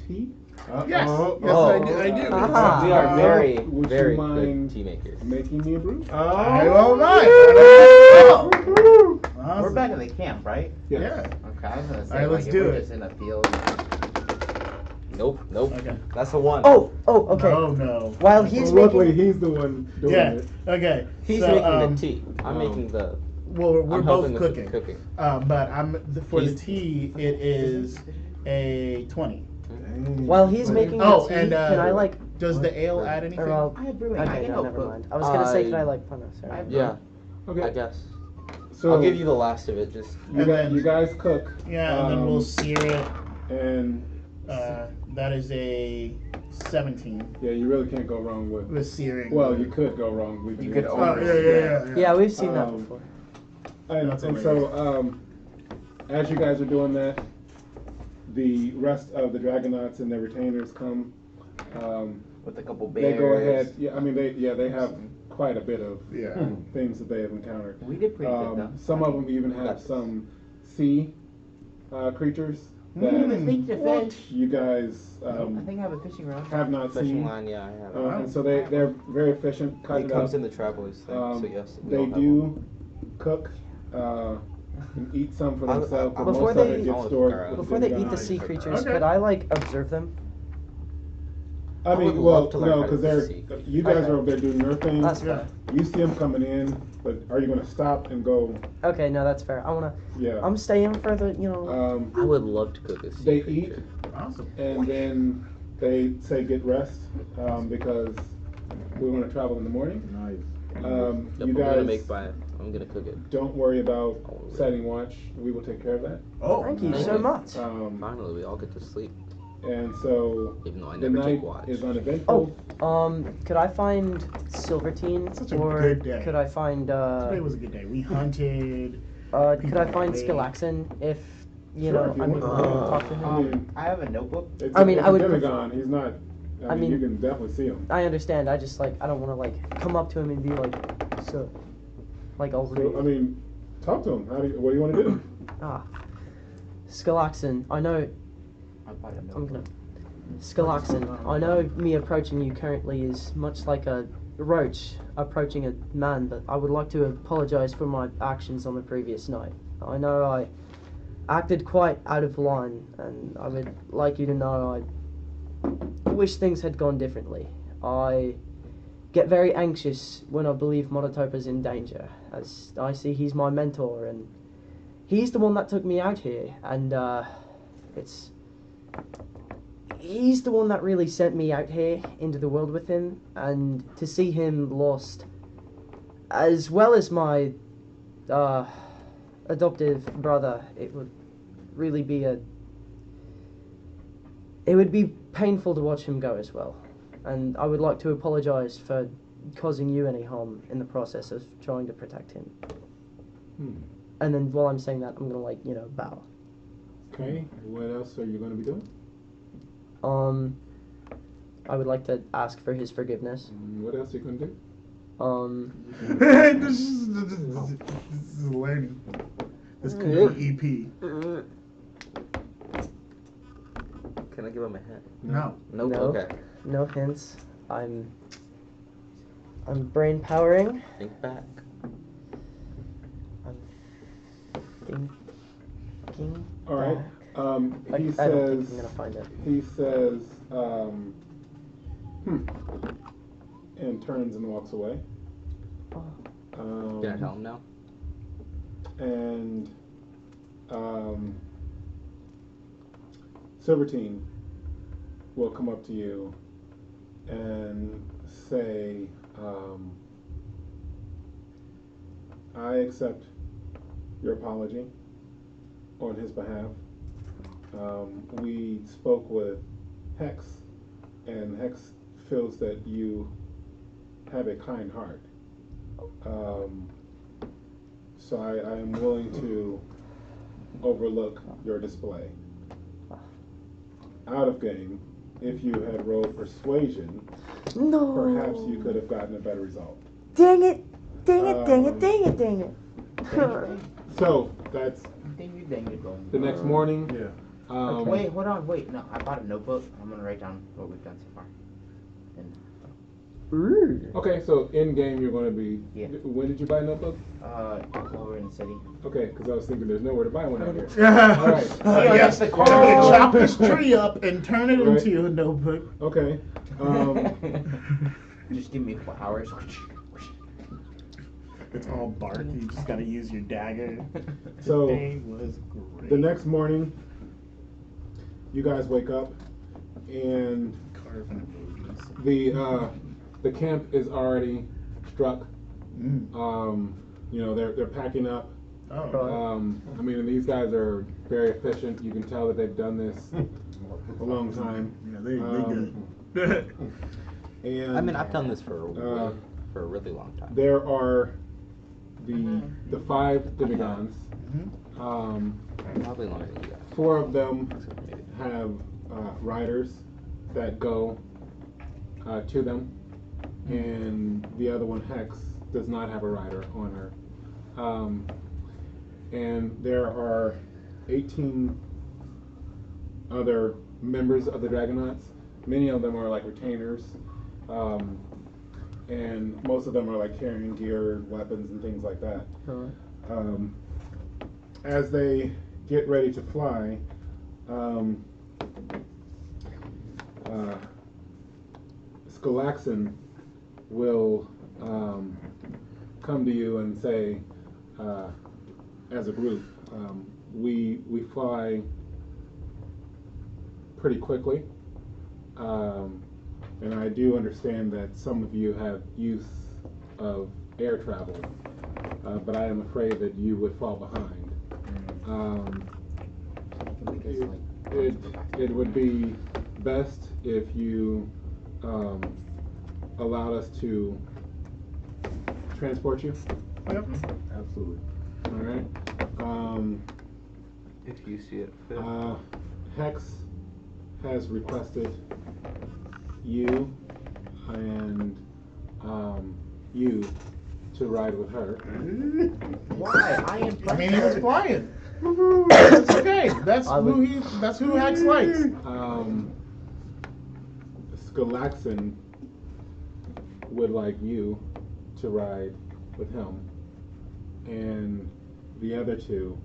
tea. Yes, Oh, yes, oh, I do. Ah. We are very, Would very you mind good tea makers. making me a brew? I will not. Oh. Awesome. We're back in the camp, right? Yes. Yeah. Okay, I was gonna say, Alright, let's if do we're it. just in a field. Nope. Okay. That's the one. Oh, okay. No. While he's Luckily, making, he's the one doing Yeah. it. Okay. He's so, making the tea. I'm making the. Well, we're I'm both helping with cooking. the cooking. But for the He's- tea, it is a 20. while he's making the Oh, tea, and can I like? does the ale add anything? Or I'll, I have brewing. I okay, can no, help never cook. mind. I was gonna say, can I I- like? Oh, no, sorry. Yeah, Okay. I guess. So I'll give you the last of it. Just And then- you guys cook. Yeah, and then we'll sear it. And That is a 17 yeah, you really can't go wrong with. with searing. Well, you could go wrong with. You the- could Oh, yeah. Yeah, we've seen that Um, before. And, That's and hilarious. so, as you guys are doing that, the rest of the Dragonauts and their retainers come. With a couple bears. They go ahead. Yeah, I mean, they have quite a bit of Yeah. things that they have encountered. We did pretty good though. Some of them even have some sea creatures that I think the fish. you guys I think I have a fishing rod. have not fishing seen. line. Yeah, I have. And so they're very efficient. Cutting It it comes up. in the travelers thing. So yes, we all They have do one. cook and eat some for I'll- themselves, but Before most of they- it gets I'll- stored. alright. with Before they eat the guys. sea creatures, Okay. could I like observe them? I I would mean, well, love to learn no, how to because they're sea. you guys Okay. are over there doing your thing. That's Yeah. fair. You see them coming in, but are you going to stop and go? Okay, no, that's fair. Yeah. I'm staying for the, I would love to cook a sea They creature. Awesome. and then they say get rest because we want to travel in the morning. Nice. Yep, You I'm guys gonna I'm gonna cook it. don't worry about setting watch. We will take care of that. Oh, Thank you nice. so much. Finally, we all get to sleep, And so even though I the never night take watch. is uneventful. Could I find Silvertine, Such a or good day. could I find Today was a good day. We hunted. could I find people Chaluk'Sen if you Sure, know? if you I mean, want. talk to him. I have a notebook. It's I mean, it's I would a prefer- Pentagon. He's not. I mean, you can definitely see him. I understand. I just I don't want to come up to him and be like, so, all So, rude. I mean, talk to him. What do you want to do? Chaluk'Sen, I know. I'll buy a I'm notebook. gonna. Chaluk'Sen, I know me approaching you currently is much like a roach approaching a man, but I would like to apologize for my actions on the previous night. I know I acted quite out of line, and I would like you to know I wish things had gone differently. I get very anxious when I believe Monotopa's in danger, as I see he's my mentor, and he's the one that took me out here, and he's the one that really sent me out here into the world with him, and to see him lost, as well as my adoptive brother, it would really be it would be painful to watch him go as well. And I would like to apologize for causing you any harm in the process of trying to protect him. And then while I'm saying that, I'm gonna bow. Okay. What else are you going to be doing? I would like to ask for his forgiveness. What else are you going to do? This is learning. This could be EP. Can I give him a hint? No. Nope. No. Okay. No hints. I'm brain powering. Think back. I'm thinking. All right. back. He I don't think says. I'm gonna find it. He says. And turns and walks away. Can I tell him now? And Silvertine will come up to you and say, I accept your apology on his behalf. We spoke with Hex, and Hex feels that you have a kind heart. So I am willing to overlook your display. Out of game, if you had rolled persuasion, No. perhaps you could have gotten a better result. Dang it! Dang it! Dang it! Um, Dang it! Dang it! So that's Dang it, dong. the next morning. Yeah. Okay. Wait, hold on, wait. No, I bought a notebook. I'm gonna write down what we've done so far. And Ooh. Okay, so in game you're going to be. Yeah. When did you buy a notebook? while we're in the city. Okay, because I was thinking there's nowhere to buy one out here. All right. Yes, the I'm car. gonna chop this tree up and turn it Right. into a notebook. Okay. Just give me flowers. It's all bark. You just gotta use your dagger. So, Today was great. The next morning, you guys wake up, and Carving emojis. the camp is already struck. Mm. You know, they're packing up. Oh. I mean, these guys are very efficient. You can tell that they've done this a long time. Yeah, they good. And I mean, I've done this for a really long time. there are the 5 demigods. Probably longer than you guys. 4 of them Except for maybe. have riders that go to them, and the other one, Hex, does not have a rider on her. And there are 18 other members of the Dragonauts. Many of them are like retainers, and most of them are like carrying gear, weapons, and things like that. As they get ready to fly, Chaluk'Sen will come to you and say, as a group, we fly pretty quickly, and I do understand that some of you have use of air travel, but I am afraid that you would fall behind. It would be best if you allowed us to transport you. Yep. Absolutely. All right. If you see it fit. Hex has requested you and you to ride with her. Why? I am. I mean, he was flying. It's okay. That's who Hex likes. Chaluk'Sen would like you to ride with him, and the other 2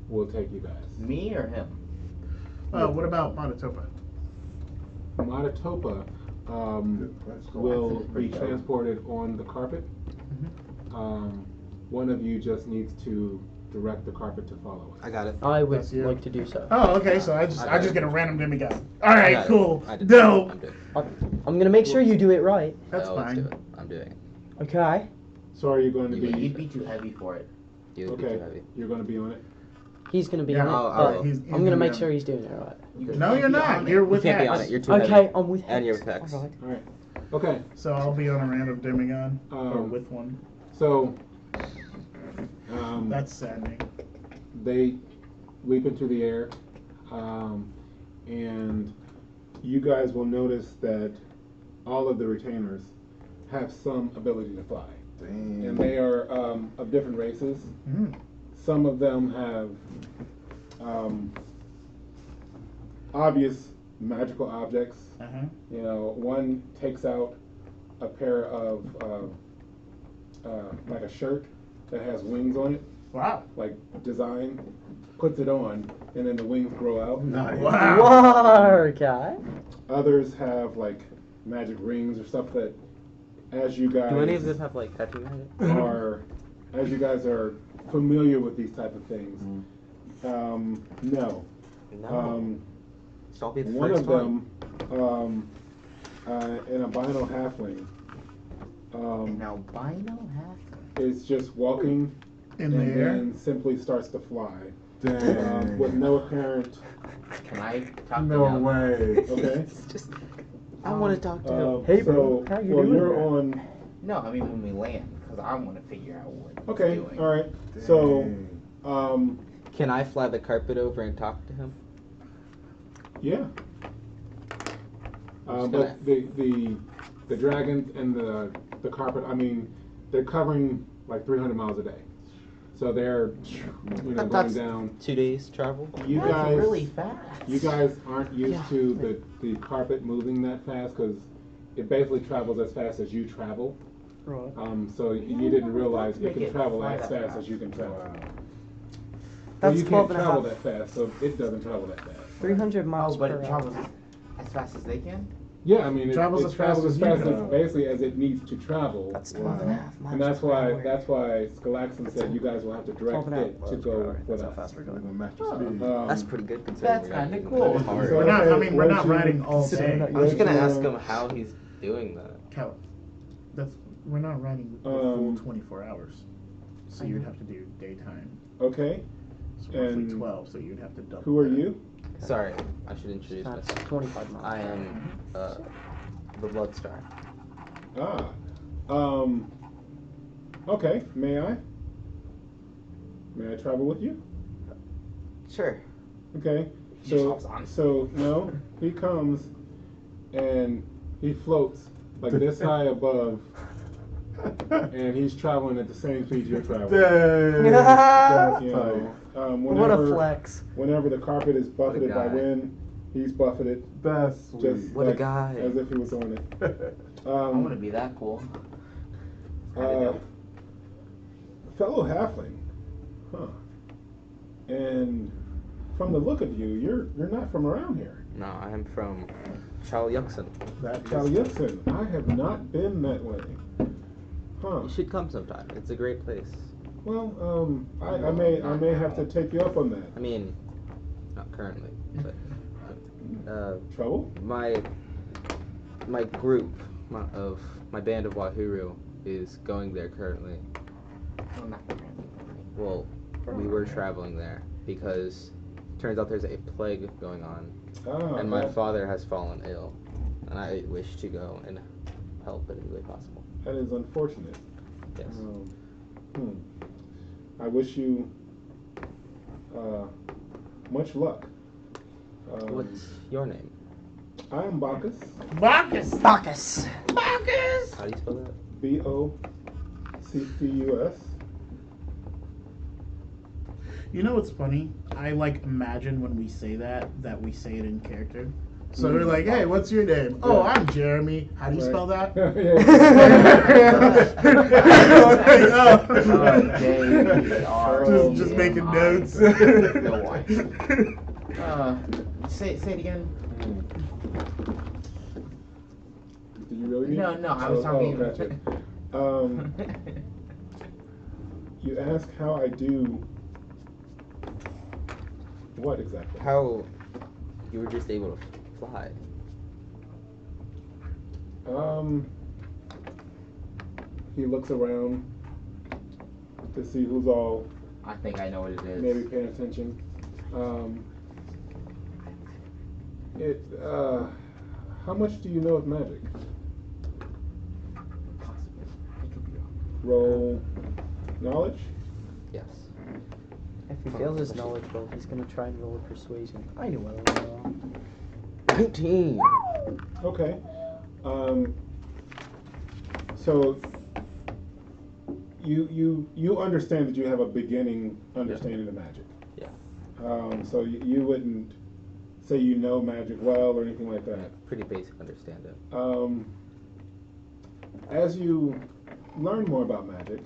will take you guys. Me or him? What about Monotopa? Monotopa will be transported on the carpet. One of you just needs to direct the carpet to follow it. I got it. I would That's you. like to do so. Oh, okay. So I just get a random demigod. All I right, got it. cool. I did. Dope. I'm doing it. I'm gonna make sure you do it right. That's Let's do fine. it. I'm doing it. Okay. So are you going to You'd be be too heavy for it. You would be okay? too heavy. You're going to be on it. He's gonna be Yeah, on it. oh, but he's I'm gonna make be sure on he's doing it right. No, you're not. You're You with can't be on Hex. it. You're too Okay, heavy. I'm with And you're Hex. with Hex. Alright. All right. Okay. So I'll be on a random demigod or with one. So That's saddening. they leap into the air, and you guys will notice that all of the retainers have some ability to fly, and they are of different races. Some of them have obvious magical objects. You know, one takes out a pair of like a shirt that has wings on it, Wow. like design, puts it on, and then the wings grow out. Nice. Wow. Whoa, okay. Others have like magic rings or stuff that, as you guys Do any of them have like tattoo on it? are, as you guys are familiar with these type of things, no. No. So I'll be the One first of time. them, an albino halfling, An albino half. is just walking In and the air. then simply starts to fly Dang. with no apparent. Can I talk No to him? way. Okay. It's just, I want to talk to him. Hey, so, bro, how you well, doing? you're on. No, I mean when we land, because I want to figure out what he's Okay. doing. All right. So, Dang. Can I fly the carpet over and talk to him? yeah. I'm just But the dragons and the carpet. I mean, they're covering like 300 miles a day. So they're, going That's down. 2 days travel. You That's guys, really fast. you guys aren't used Yeah. to the carpet moving that fast because it basically travels as fast as you travel. Right. So you didn't realize it Make can it travel fly as that fast fast. as you can travel. Well, That's you 12 can't and a travel half. that fast, so it doesn't travel that fast. 300 miles Oh, but per it hour. travels as fast as they can? Yeah, I mean, it Travels it as fast travels as as you fast can. as basically as it needs to travel. That's 12 and a half miles And that's per why hour. Chaluk'Sen said you guys will have to 12 direct and a half it to miles per go hour. with That's how us. fast we're We're going. gonna match your speed. That's pretty good considering That's we're not kinda using cool. the hard. We're not. I mean, we're Once not you- riding all Considering day. that I was gonna Once ask you- him how he's doing that. We're not riding the full Um, 24 hours. So you'd have to do daytime. Okay, So roughly And 12. So you'd have to double. who are that. you? Sorry, I should introduce That's myself. 25 miles. I am the Bloodstar. Okay, may I? May I travel with you? Sure. Okay, He just so, hops on. so, no, he comes and he floats like this high above and he's traveling at the same speed you're traveling. Dang. You know, What a flex. whenever the carpet is buffeted by guy. wind, he's buffeted That's just sweet. What a like, guy. as if he was on it. I want to be that cool. Fellow halfling, huh? And from the look of you, you're not from around here. No, I am from Chaluk'Sen. Chaluk'Sen, I have not been that way. Huh? You should come sometime. It's a great place. Well, I may have to take you up on that. I mean, not currently, but Trouble? my group of my band of Wahuru is going there currently. I'm not prepared. Well, we were traveling there because turns out there's a plague going on, and my father has fallen ill, and I wish to go and help in any way possible. That is unfortunate. Yes. I wish you much luck. What's your name? I am Bacchus. Bacchus! Bacchus! Bacchus! How do you spell that? Bocccus. You know what's funny? I imagine when we say that we say it in character. So we're like, hey, what's your name? Oh, I'm Jeremy. How do you spell that? Just making notes. No one. Say it again. Do you really need? No, I was talking. Gotcha. You ask how I do. What exactly? How you were just able to fly? He looks around to see who's all I think I know what it is. maybe paying attention. How much do you know of magic? Possibly. It could be wrong. Roll knowledge. Yes. If he fails his knowledge roll, he's gonna try and roll a persuasion. I knew what I was 19. Okay. So you understand that you have a beginning understanding of magic. Yeah. So you wouldn't say you know magic well or anything like that. Pretty basic understanding. As you learn more about magic,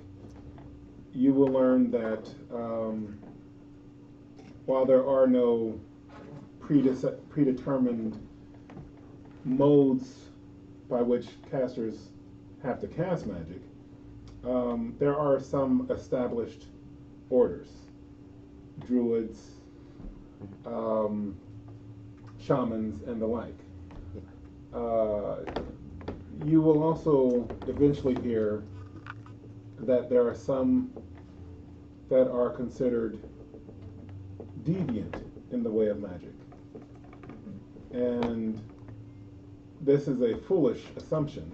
you will learn that while there are no predetermined modes by which casters have to cast magic, there are some established orders. Druids, shamans, and the like. You will also eventually hear that there are some that are considered deviant in the way of magic. And this is a foolish assumption,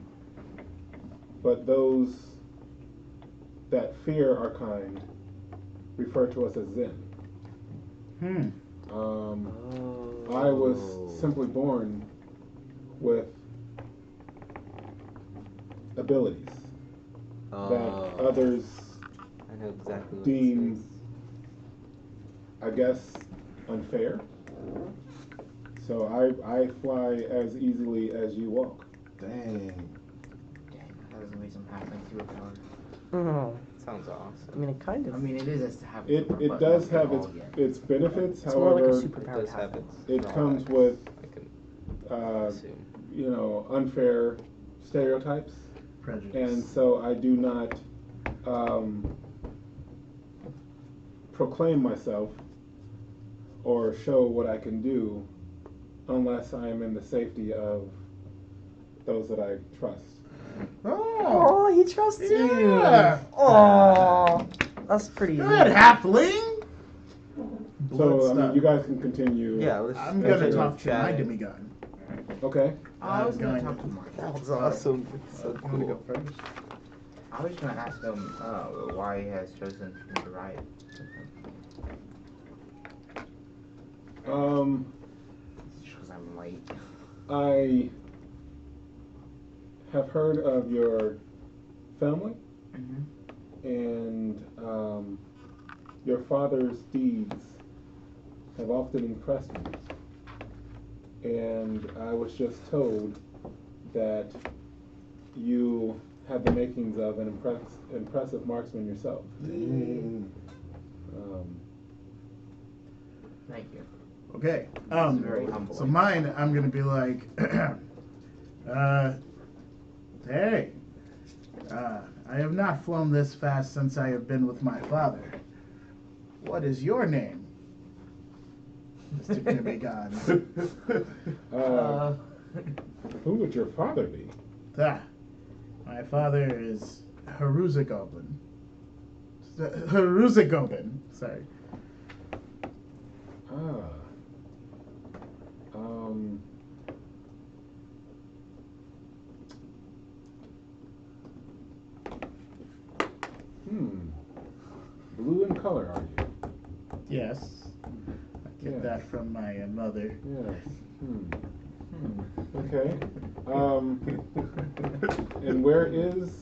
but those that fear our kind refer to us as Zen. I was simply born with abilities. that others I know exactly what deem, I guess, unfair. So I fly as easily as you walk. Dang. Damn, that was gonna be some halfling superpower. Oh, Sounds awesome. I mean, it kind of. I mean, it is as to have It does have its benefits. It's more like a However, It superpower. does have its it comes drawbacks, with I can uh, assume. unfair stereotypes, Prejudice. and so I do not proclaim myself or show what I can do unless I am in the safety of those that I trust. Oh, Oh, he trusts yeah. you. Oh, that's pretty. Good neat. halfling. So I mean, Bloodstar. you guys can continue. Yeah, let's I'm gonna Okay. talk to my chatting. demigod. Okay. I was gonna going talk to Mark. That was awesome. It's so You want to go cool. first? I was gonna ask him why he has chosen to ride. Because I'm late. I have heard of your family and your father's deeds have often impressed me. And I was just told that you have the makings of an impressive marksman yourself. Thank you. Okay. It's very humble. So mine, I'm gonna be like, hey, I have not flown this fast since I have been with my father. What is your name, Mr. Demigod? Who would your father be? My father is Haruzagobin. Haruzagobin, sorry. Blue in color, are you? Yes. I get Yes. that from my mother. Yes. Okay. And where is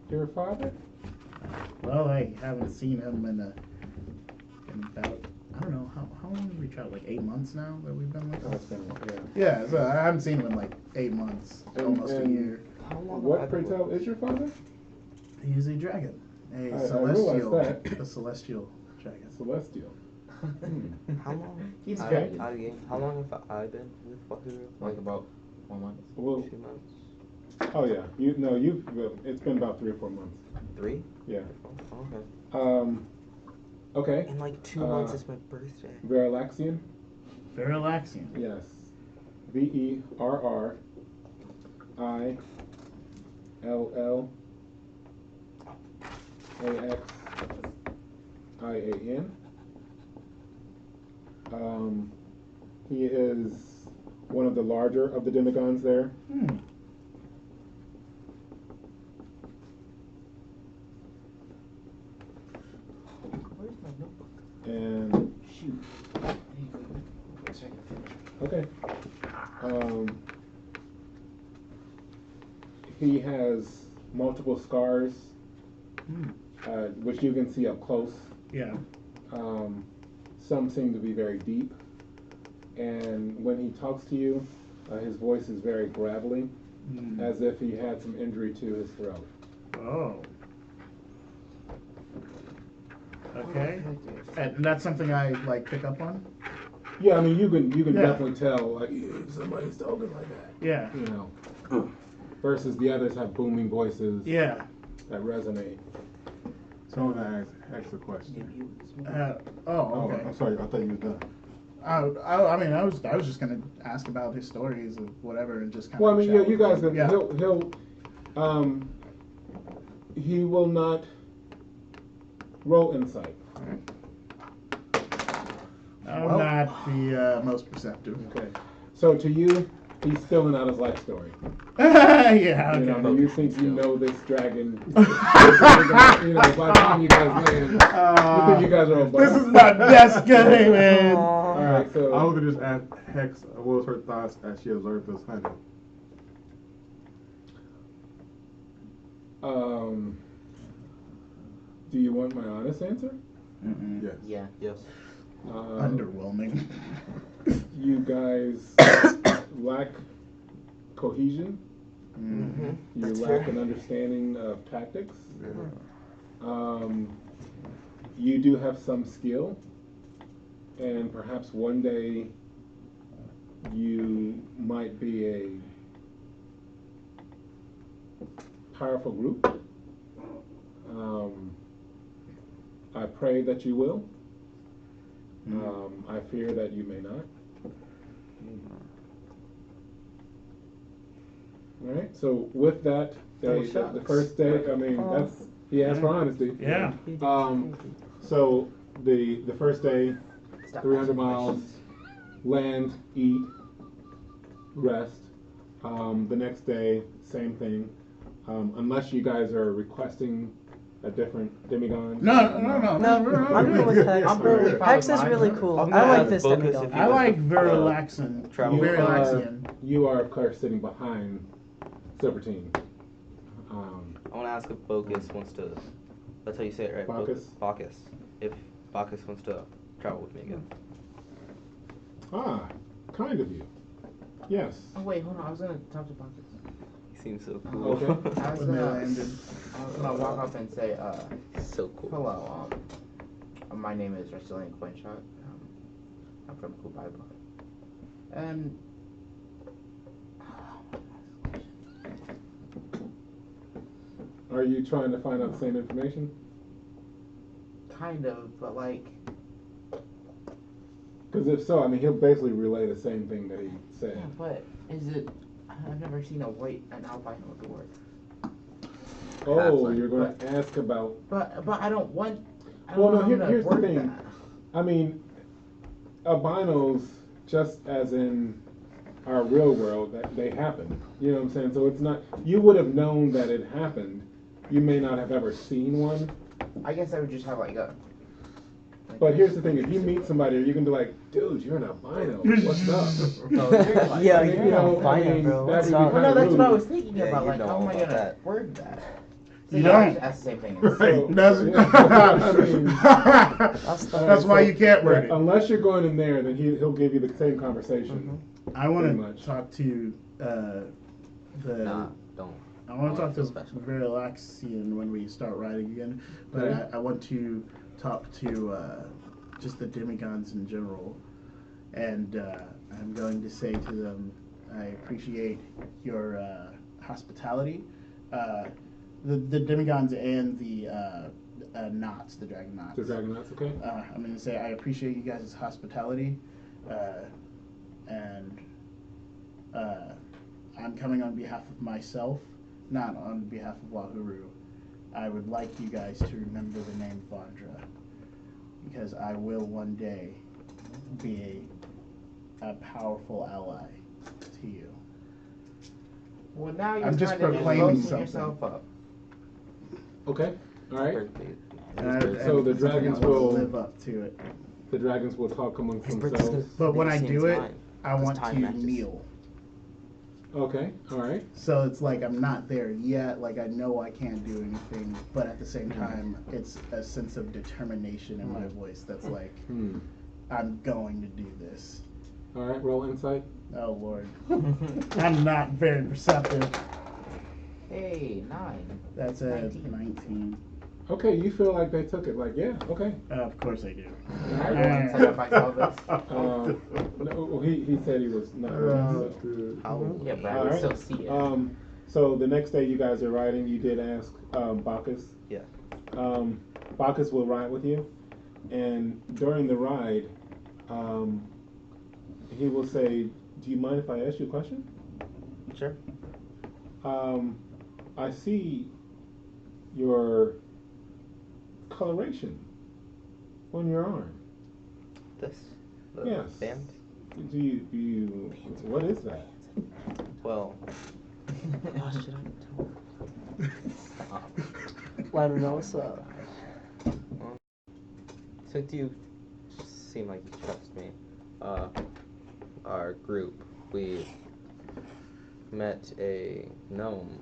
your father? Well, I haven't seen him in about, I don't know, how long have we traveled? Like 8 months now that we've been with Oh, him? it's been, Yeah, so I haven't seen him in like 8 months, almost a and year. How long What, have I pray been tell, with- is your father? He is a dragon. A I celestial. realized that. A celestial dragon. Celestial. How long? He's out okay. of game. How long have I been with Wahuru? Like about 1 month. Well, 2 months. oh yeah. It's been about 3 or 4 months. 3? Yeah. Okay. Okay. In like 2 months is my birthday. Verilaxian? Verilaxian. Yes. VERRILLAXIAN. He is one of the larger of the demigons there. Where's my notebook? And Shoot. okay. He has multiple scars, which you can see up close. Yeah. Some seem to be very deep. And when he talks to you, his voice is very gravelly, as if he had some injury to his throat. Oh. Okay. And that's something I like pick up on? Yeah, I mean you can Yeah. definitely tell like somebody's talking like that. Yeah. You know. Versus the others have booming voices Yeah. that resonate. So I ask a question. Oh, okay. I'm sorry, I thought you were done. I mean, I was just gonna ask about his stories or whatever, and just kind Well, of. I mean, yeah, you guys can. Yeah. He will not roll insight. I'm Well- not the most perceptive. Okay. So to you, he's spilling out his life story. Yeah. You know, I Okay. mean, you think you know this dragon. You know, by the time you guys land, you think you guys are on board. This is my best game, man. All right, I so was gonna just ask Hex what was her thoughts as she observed us hunting. Do you want my honest answer? Yes. Yeah. Yes. Underwhelming. You guys lack cohesion. Mm-hmm. You That's lack fair. an understanding of tactics. Yeah. You do have some skill, and perhaps one day you might be a powerful group. I pray that you will. I fear that you may not. All right. So with that, the first day. I mean, that's he asked for honesty. Yeah. So the first day, 300 miles, land, eat, rest. The next day, same thing. Unless you guys are requesting a different demigod. No. I'm good with Hex. I'm really fine Hex with is mine. really cool. I'm I gonna like ask this Bocus demigod. if he I was like the- Verilaxian. travel. You are, of course, sitting behind Silvertine. I want to ask if Bocus wants to. That's how you say it, right? Bacchus? Bacchus. If Bacchus wants to travel with me again. Kind of you. Yes. Oh wait, hold on. I was gonna talk to Bacchus. He seems so cool. Okay. I was When they gonna landed. walk up and say, So cool. hello. My name is Rasitlian Coinshot. I'm from Kubai. And Are you trying to find out the same information? kind of, but like, Because if so, I mean, he'll basically relay the same thing that he said. yeah, but is it? I've never seen an albino dwarf. Oh, Halfling. you're going to ask about. But I don't want. I Well, don't no, know how to here's the word thing. that. I mean, albinos, just as in our real world, that they happen. You know what I'm saying? So it's not. You would have known that it happened. You may not have ever seen one. I guess I would just have like a. But here's the thing: if you meet somebody, you can be like, "Dude, you're an albino. What's up?" Yeah, I mean, you're you know, an I albino, mean, bro. that What's would be up? Well, no, kinda that's what I rude. was thinking Yeah, about. you Like, know how am I about gonna that. word that? So You yeah, I don't. just ask the same thing. Right. That's, Yeah. that's why you can't word it. Unless you're going in there, then he'll give you the same conversation. I want Pretty to much. talk to Nah, don't. I want to talk to Special. Verilaxian when we start riding again, but Okay. I want to talk to just the demigods in general, and I'm going to say to them, I appreciate your hospitality. The demigods and the knots, the dragon knots. The dragon nuts, okay? I'm going to say I appreciate you guys' hospitality, and I'm coming on behalf of myself, not on behalf of Wahuru. I would like you guys to remember the name Vandra, because I will one day be a powerful ally to you. Well, now you're I'm just kind of proclaiming boasting something. yourself up. Okay, all right. Birthday. So the and dragons I wanna will- live up to it. The dragons will talk amongst His birthday's themselves. But when I Maybe do Sam's it, mine. I want time to matches. kneel. Okay, all right. So it's like I'm not there yet. Like I know I can't do anything, but at the same time, it's a sense of determination in my voice that's like I'm going to do this. All right, roll insight. Oh Lord, I'm not very perceptive. Hey, 9. That's a 19. Okay, you feel like they took it. Like, yeah, okay. Of course I do. I roll insight if I saw this. No, well, he said he was not rolling, so. Oh, Yeah, but I All would right. still see it. So the next day you guys are riding, you did ask Bacchus. Yeah. Bacchus will ride with you, and during the ride, he will say, "Do you mind if I ask you a question?" Sure. I see your coloration on your arm. This. The Yes. band. Do you? What is that? Well, Oh, should I tell? Let him know what's up. since you seem like you trust me, our group, we met a gnome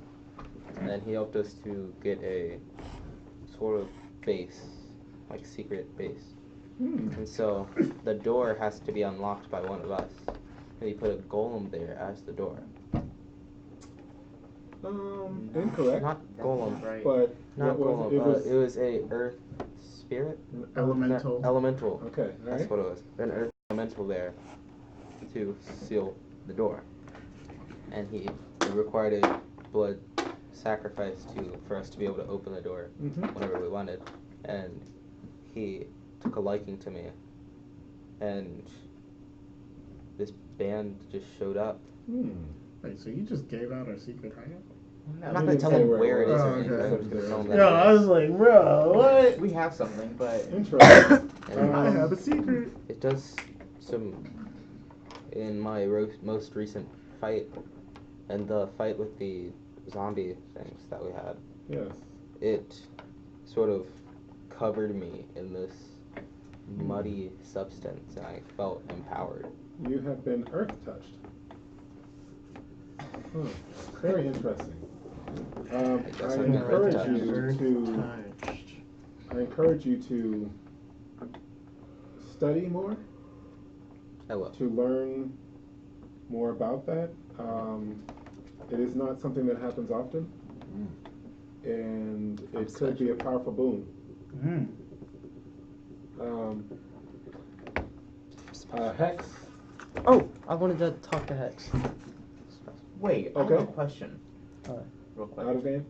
and he helped us to get a sort of base, like secret base. And so the door has to be unlocked by one of us. And he put a golem there as the door. Incorrect. Not golem, Right. But not what golem. It was a earth spirit. Elemental. Elemental. Okay, all That's right. what it was. An earth elemental there to seal the door. And he required a blood sacrifice for us to be able to open the door whenever we wanted. And he took a liking to me. And this band just showed up. Wait, so you just gave out our secret hideout? I'm not going to tell him where it is or anything. okay. I'm just going to tell him that No, it I is. was like, bro, what? We have something, but Interesting. And I have a secret. it does some in my most recent fight and the fight with the zombie things that we had. Yes. It sort of covered me in this muddy substance, and I felt empowered. You have been earth touched. Very interesting. guess I I'm encourage earth you to. I encourage you to study more, I will. to learn more about that. It is not something that happens often, and it could be a powerful boon. Hex. Oh, I wanted to talk to Hex. wait, I have Okay. a question. Real quick. Out of game.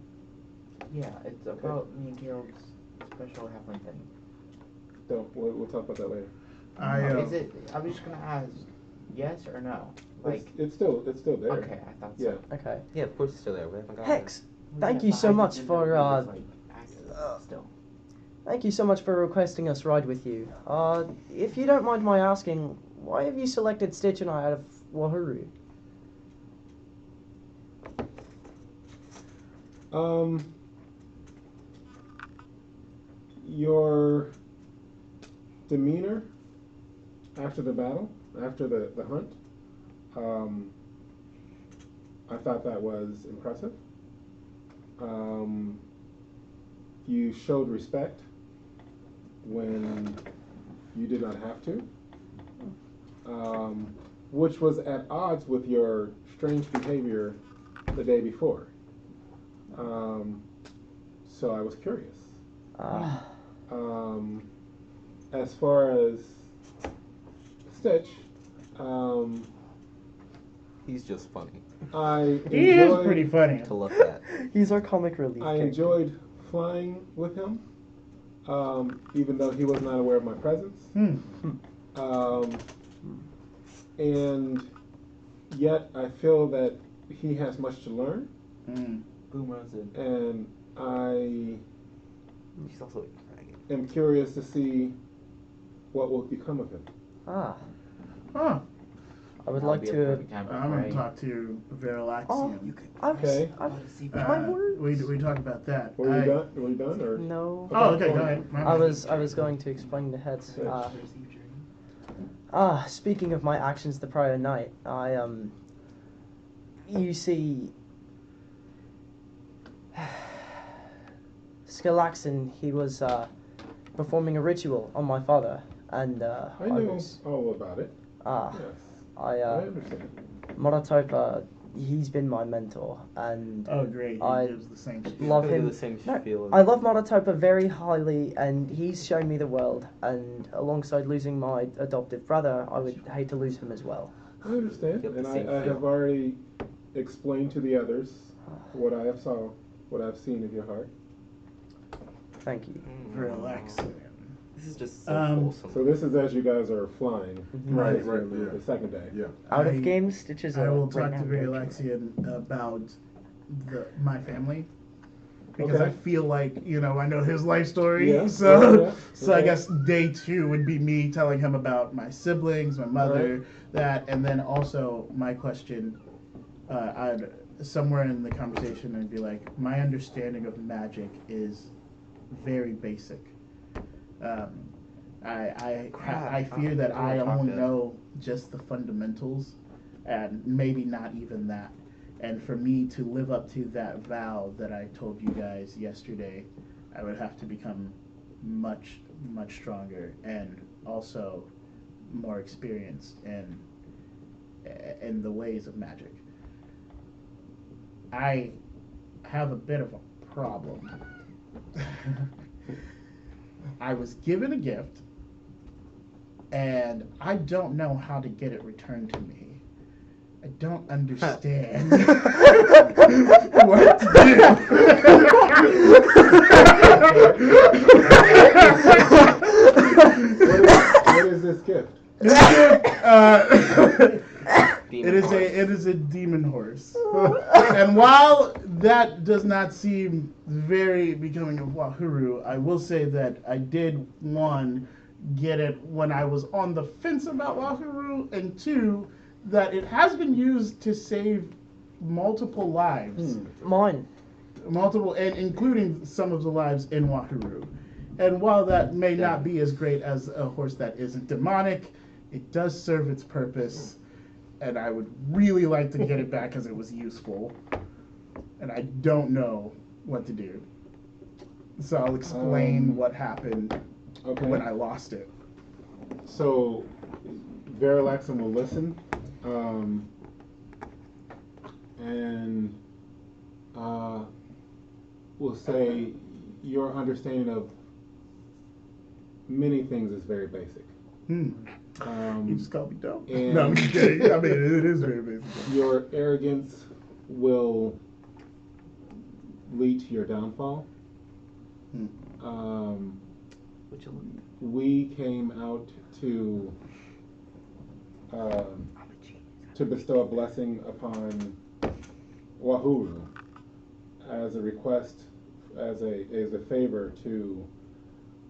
Yeah, it's about me and Caleb's special halfling thing. We'll talk about that later. Is it? I'm just gonna ask, yes or no? Like, It's still there. okay, I thought so. Yeah. Okay. Yeah, of course it's still there. We haven't got Hex, Well, thank yeah, you but so I much didn't for know he was, like, active still. thank you so much for requesting us ride with you. If you don't mind my asking, why have you selected Stitch and I out of Wahuru? Your demeanor after the battle, after the hunt, I thought that was impressive. You showed respect when you did not have to, which was at odds with your strange behavior the day before. So I was curious. As far as Stitch, He's just funny He is pretty funny. to look at. He's our comic relief. I character. enjoyed flying with him, even though he was not aware of my presence. And yet I feel that he has much to learn. And I He's also a dragon. am curious to see what will become of him. I would like to. I'm going to talk to Veralaxian. Oh, Okay. My word. We talk about that. Were you done? Were you done? Or No. Oh, okay, go ahead. I was going to explain the heads. Speaking of my actions the prior night, you see, Chaluk'Sen, he was performing a ritual on my father, and I know all about it. Yes, I understand. Monotopa, he's been my mentor, and Oh, great. He gives the same spiel. love Because of him. the same No, spiel as- I love Monotopa very highly, and he's shown me the world. And alongside losing my adoptive brother, I would hate to lose him as well. I understand, Yep, and same I feel. have already explained to the others what I have saw, what I've seen of your heart. Thank you. Veralaxian. This is just so Um, wholesome. So this is as you guys are flying. Right, This is right, the yeah. second day. Yeah. Out I- of game, Stitches. I will right talk now to very Veralaxian about my family. Because Okay. I feel like, I know his life story. Yeah, So, yeah, so I okay. guess day 2 would be me telling him about my siblings, my mother, that, and then also my question. I'd somewhere in the conversation, I'd be like, my understanding of magic is very basic. I fear that I only know just the fundamentals, and maybe not even that. And for me to live up to that vow that I told you guys yesterday, I would have to become much, much stronger and also more experienced in the ways of magic. I have a bit of a problem. I was given a gift, and I don't know how to get it returned to me. I don't understand what to What is this gift? It is a demon horse. And while that does not seem very becoming of Wahuru, I will say that I did, one, get it when I was on the fence about Wahuru, and two, that it has been used to save multiple lives. Mine. Multiple, and including some of the lives in Wahuru. And while that may not be as great as a horse that isn't demonic, it does serve its purpose. And I would really like to get it back because it was useful. And I don't know what to do. So I'll explain what happened when I lost it. So, Verilaxon will listen. And we'll say your understanding of many things is very basic. You just called me dumb. And No, I'm just kidding. I mean, it is very basic. Your arrogance will lead to your downfall. We came out to bestow a blessing upon Wahuru as a request, as a favor to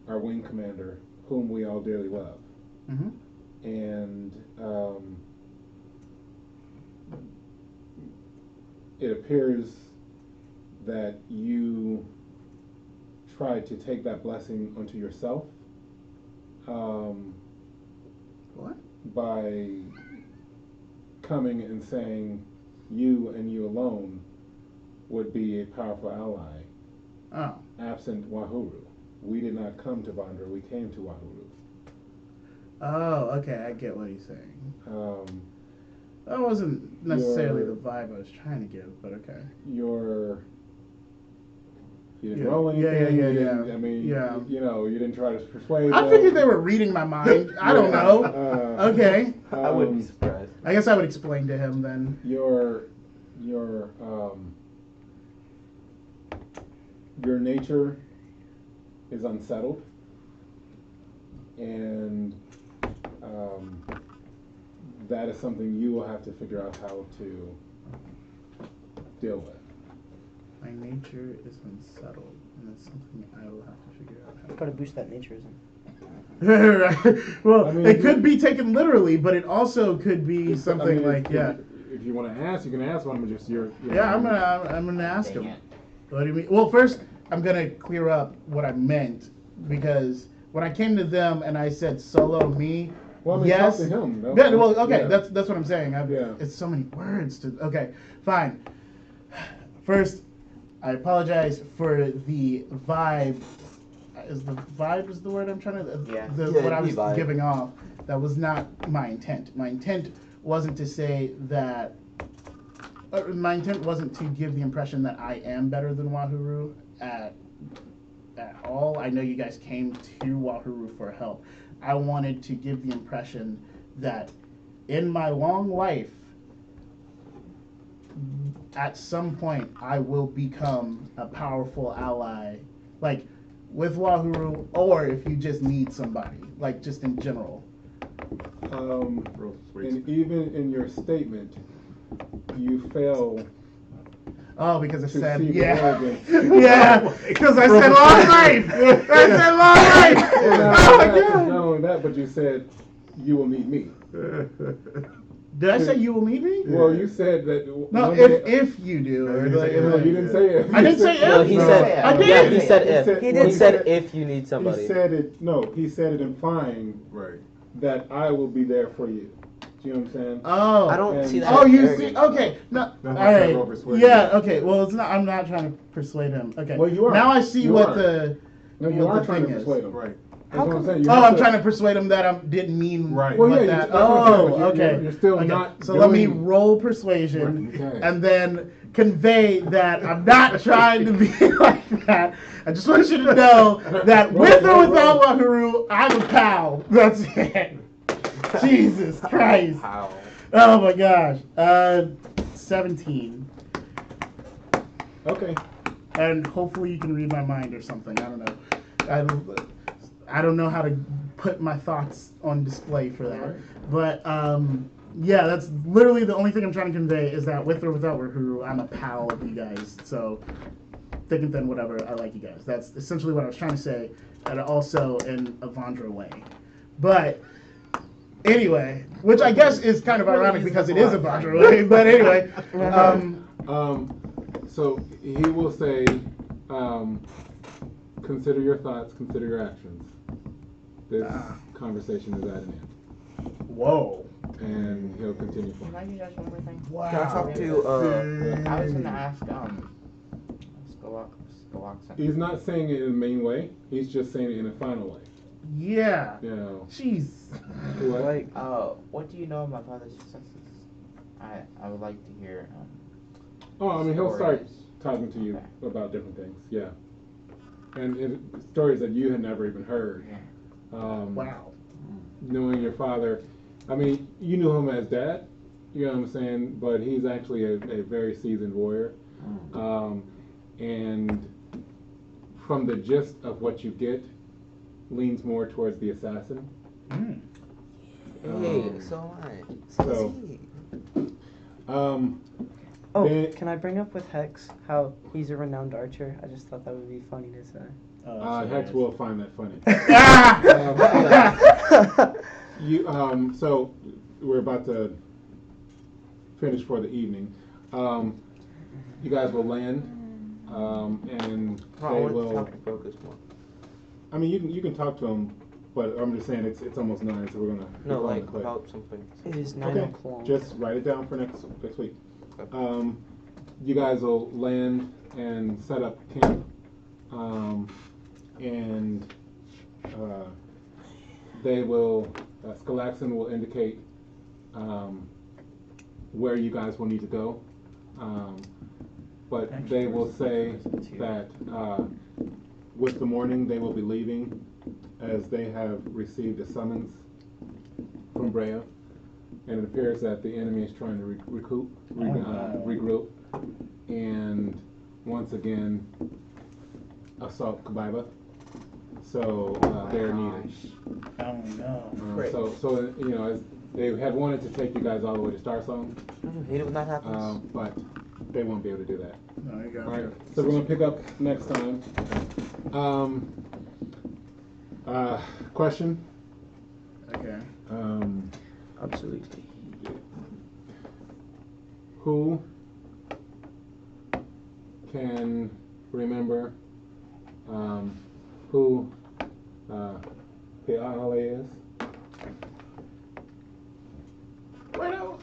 our wing commander, whom we all dearly love. And it appears that you tried to take that blessing onto yourself. What? By coming and saying you and you alone would be a powerful ally. Absent Wahuru. We did not come to Vandra, we came to Wahuru. Oh, okay, I get what he's saying. That wasn't necessarily the vibe I was trying to give, but okay. You didn't roll anything. I mean, you didn't try to persuade I them. figured they were reading my mind. I don't know. Okay. I wouldn't be surprised. I guess I would explain to him then. Your nature is unsettled, and that is something you will have to figure out how to deal with. My nature is unsettled, and it's something I will have to figure out how to. Gotta boost that naturism. Well, I mean, it could be taken literally, but it also could be something if you want to ask, you can ask one. But just I'm gonna ask him. What do you mean? Well, first I'm gonna clear up what I meant, because when I came to them and I said solo me. Well, I mean, yes. talk to him. No, Well, okay, yeah. that's what I'm saying. It's so many words to. Okay, fine. First, I apologize for the vibe. Is the word I'm trying to? What I was giving off. That was not my intent. My intent wasn't to say that. My intent wasn't to give the impression that I am better than Wahuru at all. I know you guys came to Wahuru for help. I wanted to give the impression that in my long life, at some point, I will become a powerful ally, like with Wahuru, or if you just need somebody, like just in general. And even in your statement, you fail. Oh, because I said, yeah, because I said long life. I said long life. Oh my God. Not only that, but you said you will need me. Did I say you will need me? Well, you said that. No, if you do. No, you didn't say if. I didn't say if. No, he said. I did. Yeah, he said if. He said if you need somebody. He said it. No, he said it implying that I will be there for you. Do you know what I'm saying? Oh. I don't see that. Oh, you arrogant. see? Okay. No. That's All why I said right. roll persuasion. Yeah. Okay. Well, it's not. I'm not trying to persuade him. Okay. Well, you are. Now I see You what are. the. No, you what are the trying to thing is. persuade him. Right. That's what I'm saying. You Oh, have I'm to- trying to persuade him that I didn't mean Right. Well, what yeah, that. that's what I'm saying, Oh, but you're- okay. you're still okay. not So let me doing- roll persuasion, Right, okay. and then convey that I'm not trying to be like that. I just want you to know that with or without Wahuru, I'm a pal. That's it. Jesus Christ. How? Oh my gosh. 17. Okay. And hopefully you can read my mind or something. I don't know. I don't know how to put my thoughts on display for that. Alright. But yeah, that's literally the only thing I'm trying to convey is that with or without Wahuru, I'm a pal of you guys. So thick and thin, whatever, I like you guys. That's essentially what I was trying to say, and also in a Vandra way. But anyway, which I guess is kind of ironic because it is a Vandra way. But anyway, So he will say, consider your thoughts, consider your actions. This conversation is at an end. whoa. And he'll continue Can for I just ask one more thing? Wow. Can I talk to, I was gonna ask, Chaluk'Sen. He's not saying it in a main way, he's just saying it in a final way. Yeah. You know. Jeez. What? Like, What do you know of my father's successes? I would like to hear, Oh, I mean, he'll start stories. talking to you Okay. about different things, yeah. And stories that you had never even heard. Wow. Knowing your father, I mean, you knew him as dad, you know what I'm saying, but he's actually a very seasoned warrior. And from the gist of what you get, leans more towards the assassin. Hey, so what? So so- is he. oh, Then- can I bring up with Hex how he's a renowned archer? I just thought that would be funny to say. Hex will find that funny. Ah! So we're about to finish for the evening. You guys will land, and I they want to will. talk to focus more. I mean, you can talk to them, but I'm just saying it's almost 9, so we're gonna. No, keep on like the clip. about something. It is 9 Okay, o'clock. just write it down for next week. Okay. You guys will land and set up camp, and they will. Chaluk'Sen will indicate where you guys will need to go, but they will say that with the morning they will be leaving, as they have received a summons from Brea, and it appears that the enemy is trying to regroup, and once again assault Kabaiba. So they're needed. Oh no. Great. So you know, as they had wanted to take you guys all the way to Star Song, I hate it when that happens. but they won't be able to do that. No, you got All right, it. so we're gonna pick up next time. Question. Okay. Absolutely. Who can remember who Pe'ahale is?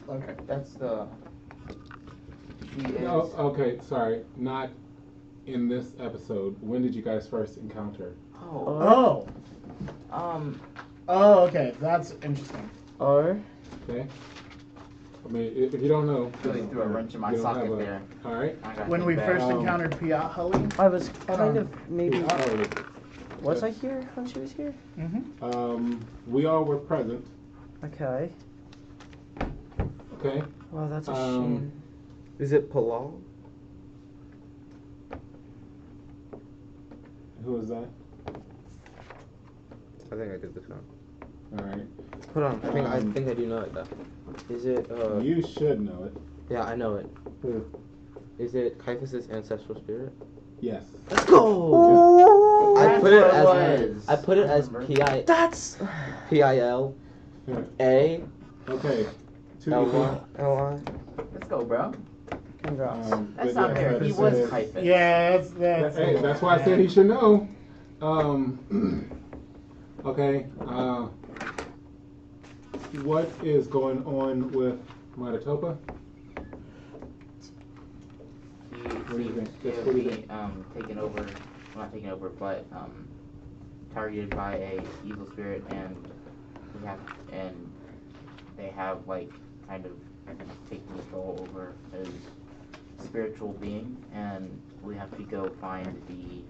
Okay. That's the. She is. No, okay, sorry, not in this episode. When did you guys first encounter? Oh. Oh. Oh, okay. That's interesting. Or Okay. I mean, if you don't know, Really threw a wrench in my you don't socket have a- there. All right. I gotta When think we back. first encountered Piahali. I was Hold kind on. of maybe. Was I here when she was here? Mm-hmm. We all were present. Okay. Okay. Well, that's a Um, shame. Is it Palal? Who is that? I think I did this one. All right. Hold on. I Um, think I do know it though. Is it? You should know it. Yeah, I know it. Who? Is it Caiaphas's ancestral spirit? Yes. Let's go. I That's put it what as it was. I put it as PIL That's. A Okay. Two. L-Y. Let's go, bro. Congrats. But That's not fair. that He says- was Caiaphas. Yeah, that's. Hey, that's why I said he should know. Okay. what is going on with Matatopa? He do you seems think? to What do you be think? taken over, well, not taken over, but targeted by a evil spirit, and they have like kind of taken control over his spiritual being, and we have to go find the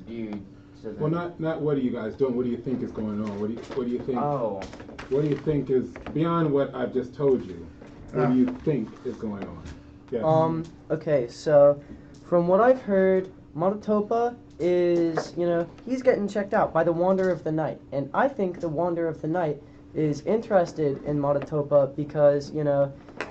dude. So Well, not what are you guys doing? What do you think is going on? What do you think? Oh, What do you think is beyond what I've just told you? What do you think is going on? Yes. Okay, so from what I've heard, Matatopa is, he's getting checked out by the Wanderer of the Night. And I think the Wanderer of the Night is interested in Matatopa because,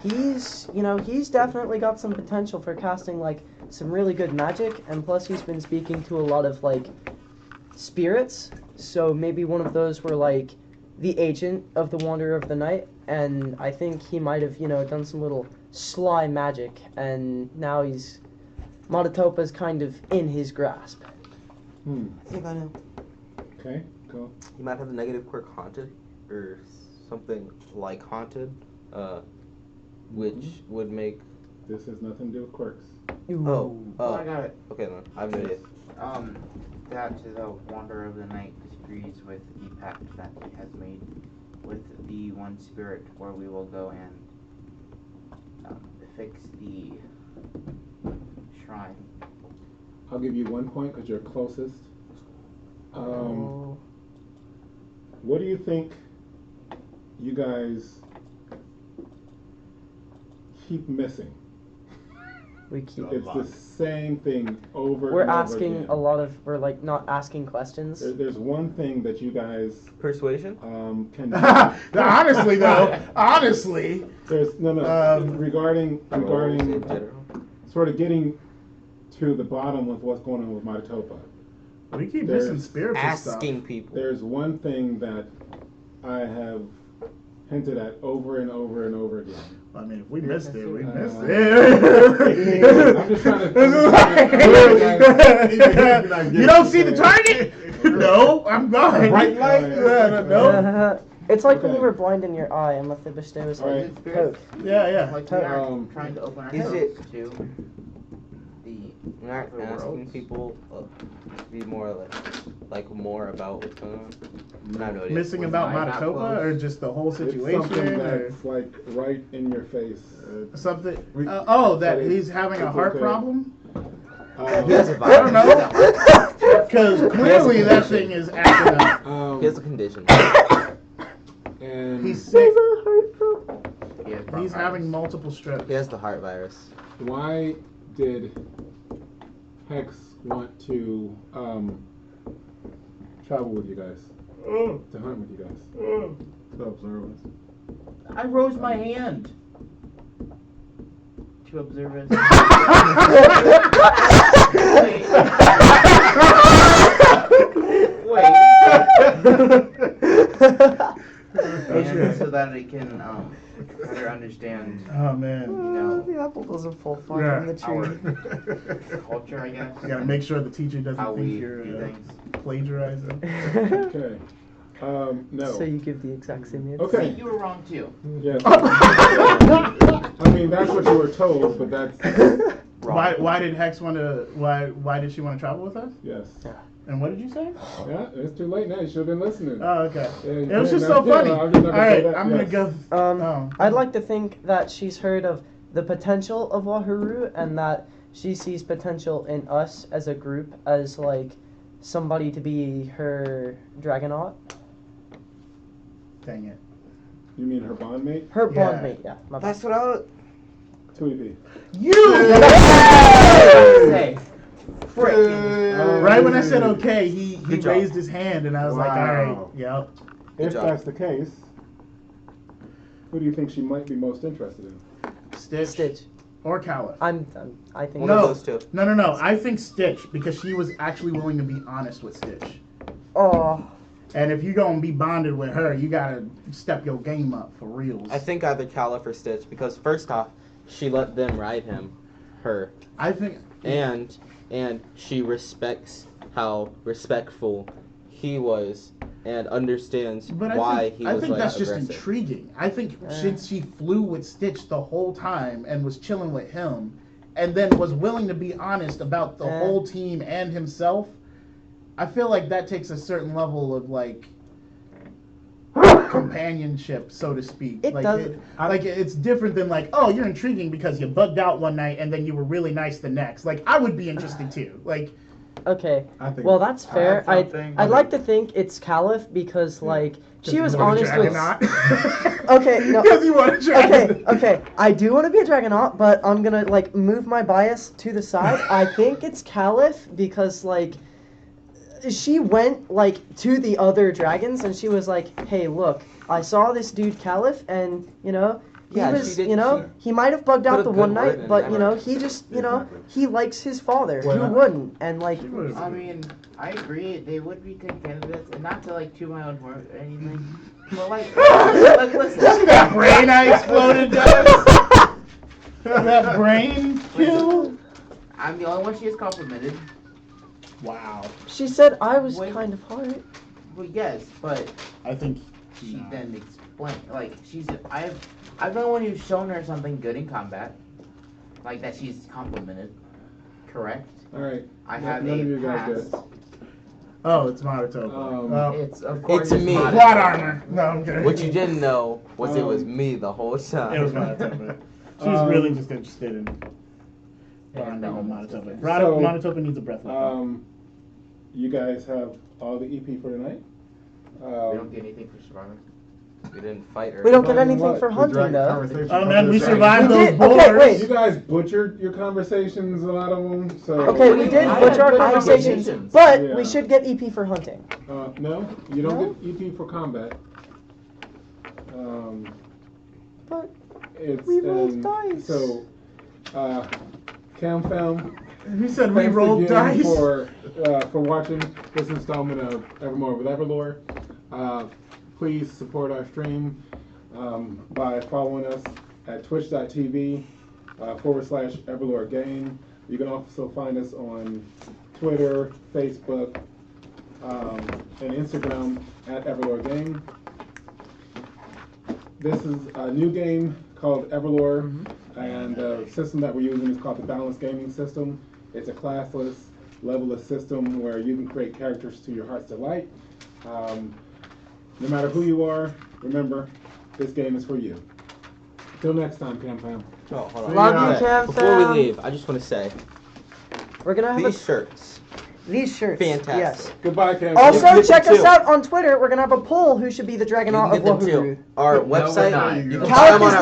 he's definitely got some potential for casting, like, some really good magic. And plus he's been speaking to a lot of, like, spirits. So maybe one of those were, like, the agent of the Wanderer of the Night. And I think he might have, done some little sly magic, and now Matatopa's kind of in his grasp. I think I know. Okay, go. He might have the negative quirk haunted, or something like haunted, which would make... This has nothing to do with quirks. oh, I got it. Okay then, I have no idea. That the Wanderer of the Night disagrees with the pact that he has made with the one spirit, where we will go and fix the shrine. I'll give you 1 point because you're closest. What do you think you guys keep missing? We keep. It's the same thing over We're and over asking again. a lot of. We're like not asking questions. There's one thing that you guys Persuasion? can do. Honestly, though, There's regarding sort of getting to the bottom of what's going on with Matatopa. we keep missing spiritual stuff. Asking people. There's one thing that I have hinted at over and over and over again. I mean, if we missed it, we missed I'm it. just trying to. You don't see the target? No, I'm gone. Bright light? No. It's like when Okay. you were blind in your eye, and Mephibosheth was like, Alright. poke. Yeah. Like we are trying to open our Is heads it- to the We're not The asking worlds. people to be more like more about what's going on. I have no idea. Missing Was about I that Matatopa, close? or just the whole It's something situation, or that's like right in your face. something? We- That he's having a It's heart okay. problem? He has a I don't virus. know. Because clearly that thing is acting up. He has a condition. And He's sick. He's He's having multiple strokes. He has the heart virus. why did Hex want to travel with you guys? To hunt with you guys? To observe us. I rose my hand to observe it. Wait. And so that it can better understand Oh man. The apple doesn't fall far Yeah. from the our tree. culture, I guess. You gotta make sure the teacher doesn't How think we you're do things. plagiarizing. Okay. No. So you give the exact same answer. Okay. See, you were wrong too. Yes. I mean, that's what you were told, but that's Why did Hex want to? Why did she want to travel with us? yes. And what did you say? Yeah, it's too late now. You should have been listening. Oh, okay. Yeah, It was just no, so funny. I'm just not All gonna say right, that, I'm gonna yes. go. I'd like to think that she's heard of the potential of Wahuru, and that she sees potential in us as a group, as like somebody to be her Dragonaut. Dang it. You mean her bondmate? Her Yeah. bondmate, yeah. My bad. That's what I was... 2EP. You. Say, freaking. Right when I said okay, he Good job. raised his hand, and I was like, all right, Wow. yep. Good If job. that's the case, who do you think she might be most interested in? Stitch. Or Kaliff. I think One No. of those two. No. I think Stitch, because she was actually willing to be honest with Stitch. Oh, And if you're gonna be bonded with her, you gotta step your game up for reals. I think either Kaliff or Stitch, because first off, she let them ride her, I think. and she respects how respectful he was and understands But why I he was think that's aggressive. just intriguing. I think since she flew with Stitch the whole time and was chilling with him, and then was willing to be honest about the whole team and himself, I feel like that takes a certain level of like companionship, so to speak. It's different than like, oh, you're intriguing because you bugged out one night and then you were really nice the next. Like, I would be interested too. Like, okay, I think well that's fair. something. I'd like to think it's Kaliff because like she was you want a honest with. Dragonaut. Okay, no. Because you want a dragon. Okay. I do want to be a Dragonaut, but I'm gonna like move my bias to the side. I think it's Kaliff because like she went like to the other dragons and she was like, "Hey, look, I saw this dude Kaliff, and you know." He Yeah, was, she did- you know, she he might have bugged put out a the good one word night, in but you know, Emma. he just, you know, Exactly. he likes his father. Well, Who wouldn't? And like, I mean, I agree. They would be good candidates, and not to like toot my own horn or anything, but like listen. See that brain I exploded, guys? That brain kill? I'm the only one she has complimented. Wow. she said I was Wait. kind of hard. Well, yes, but I think she no. then explained, like I've been the one who's shown her something good in combat, like that she's complimented. Correct. All right. I have None of a you guys pass. did. Oh, it's Monotopa. It's of course It's me. not- Plot armor. No, I'm kidding. What you didn't know was it was me the whole time. It was Monotopa. She's really just interested in bonding with Monotopa. Monotopa needs a breath weapon. You guys have all the EP for tonight. We don't get anything for surviving. We didn't fight her. We don't get Surviving anything what? for hunting though. Conversation Oh of man, the we dragon. survived We those did- okay, boars. wait. You guys butchered your conversations, a lot of them. So Okay, we did I butcher our had good conversations, conversations. but Yeah. we should get EP for hunting. No, you don't No? get EP for combat. But It's we rolled dice. So, Cam found. He said we Thanks rolled again dice. for watching this installment of EverMore with EverLore. Please support our stream by following us at twitch.tv /EverLore game. You can also find us on Twitter, Facebook, and Instagram at EverLore game. This is a new game called EverLore, and the system that we're using is called the Balanced Gaming System. It's a classless, level-less system where you can create characters to your heart's delight. No matter who you are, remember, this game is for you. Till next time, Pam Pam. Oh, hold on. Love you, Okay, Cam Before we Fam. leave, I just want to say We're gonna have these shirts. these shirts. Fantastic. Yes. Goodbye, Cam. Also, You can check get us them out on Twitter. We're gonna have a poll who should be the You Dragonaut can of get them Wahuru. too. Our No, we're website. not. You can Califf buy them on is our the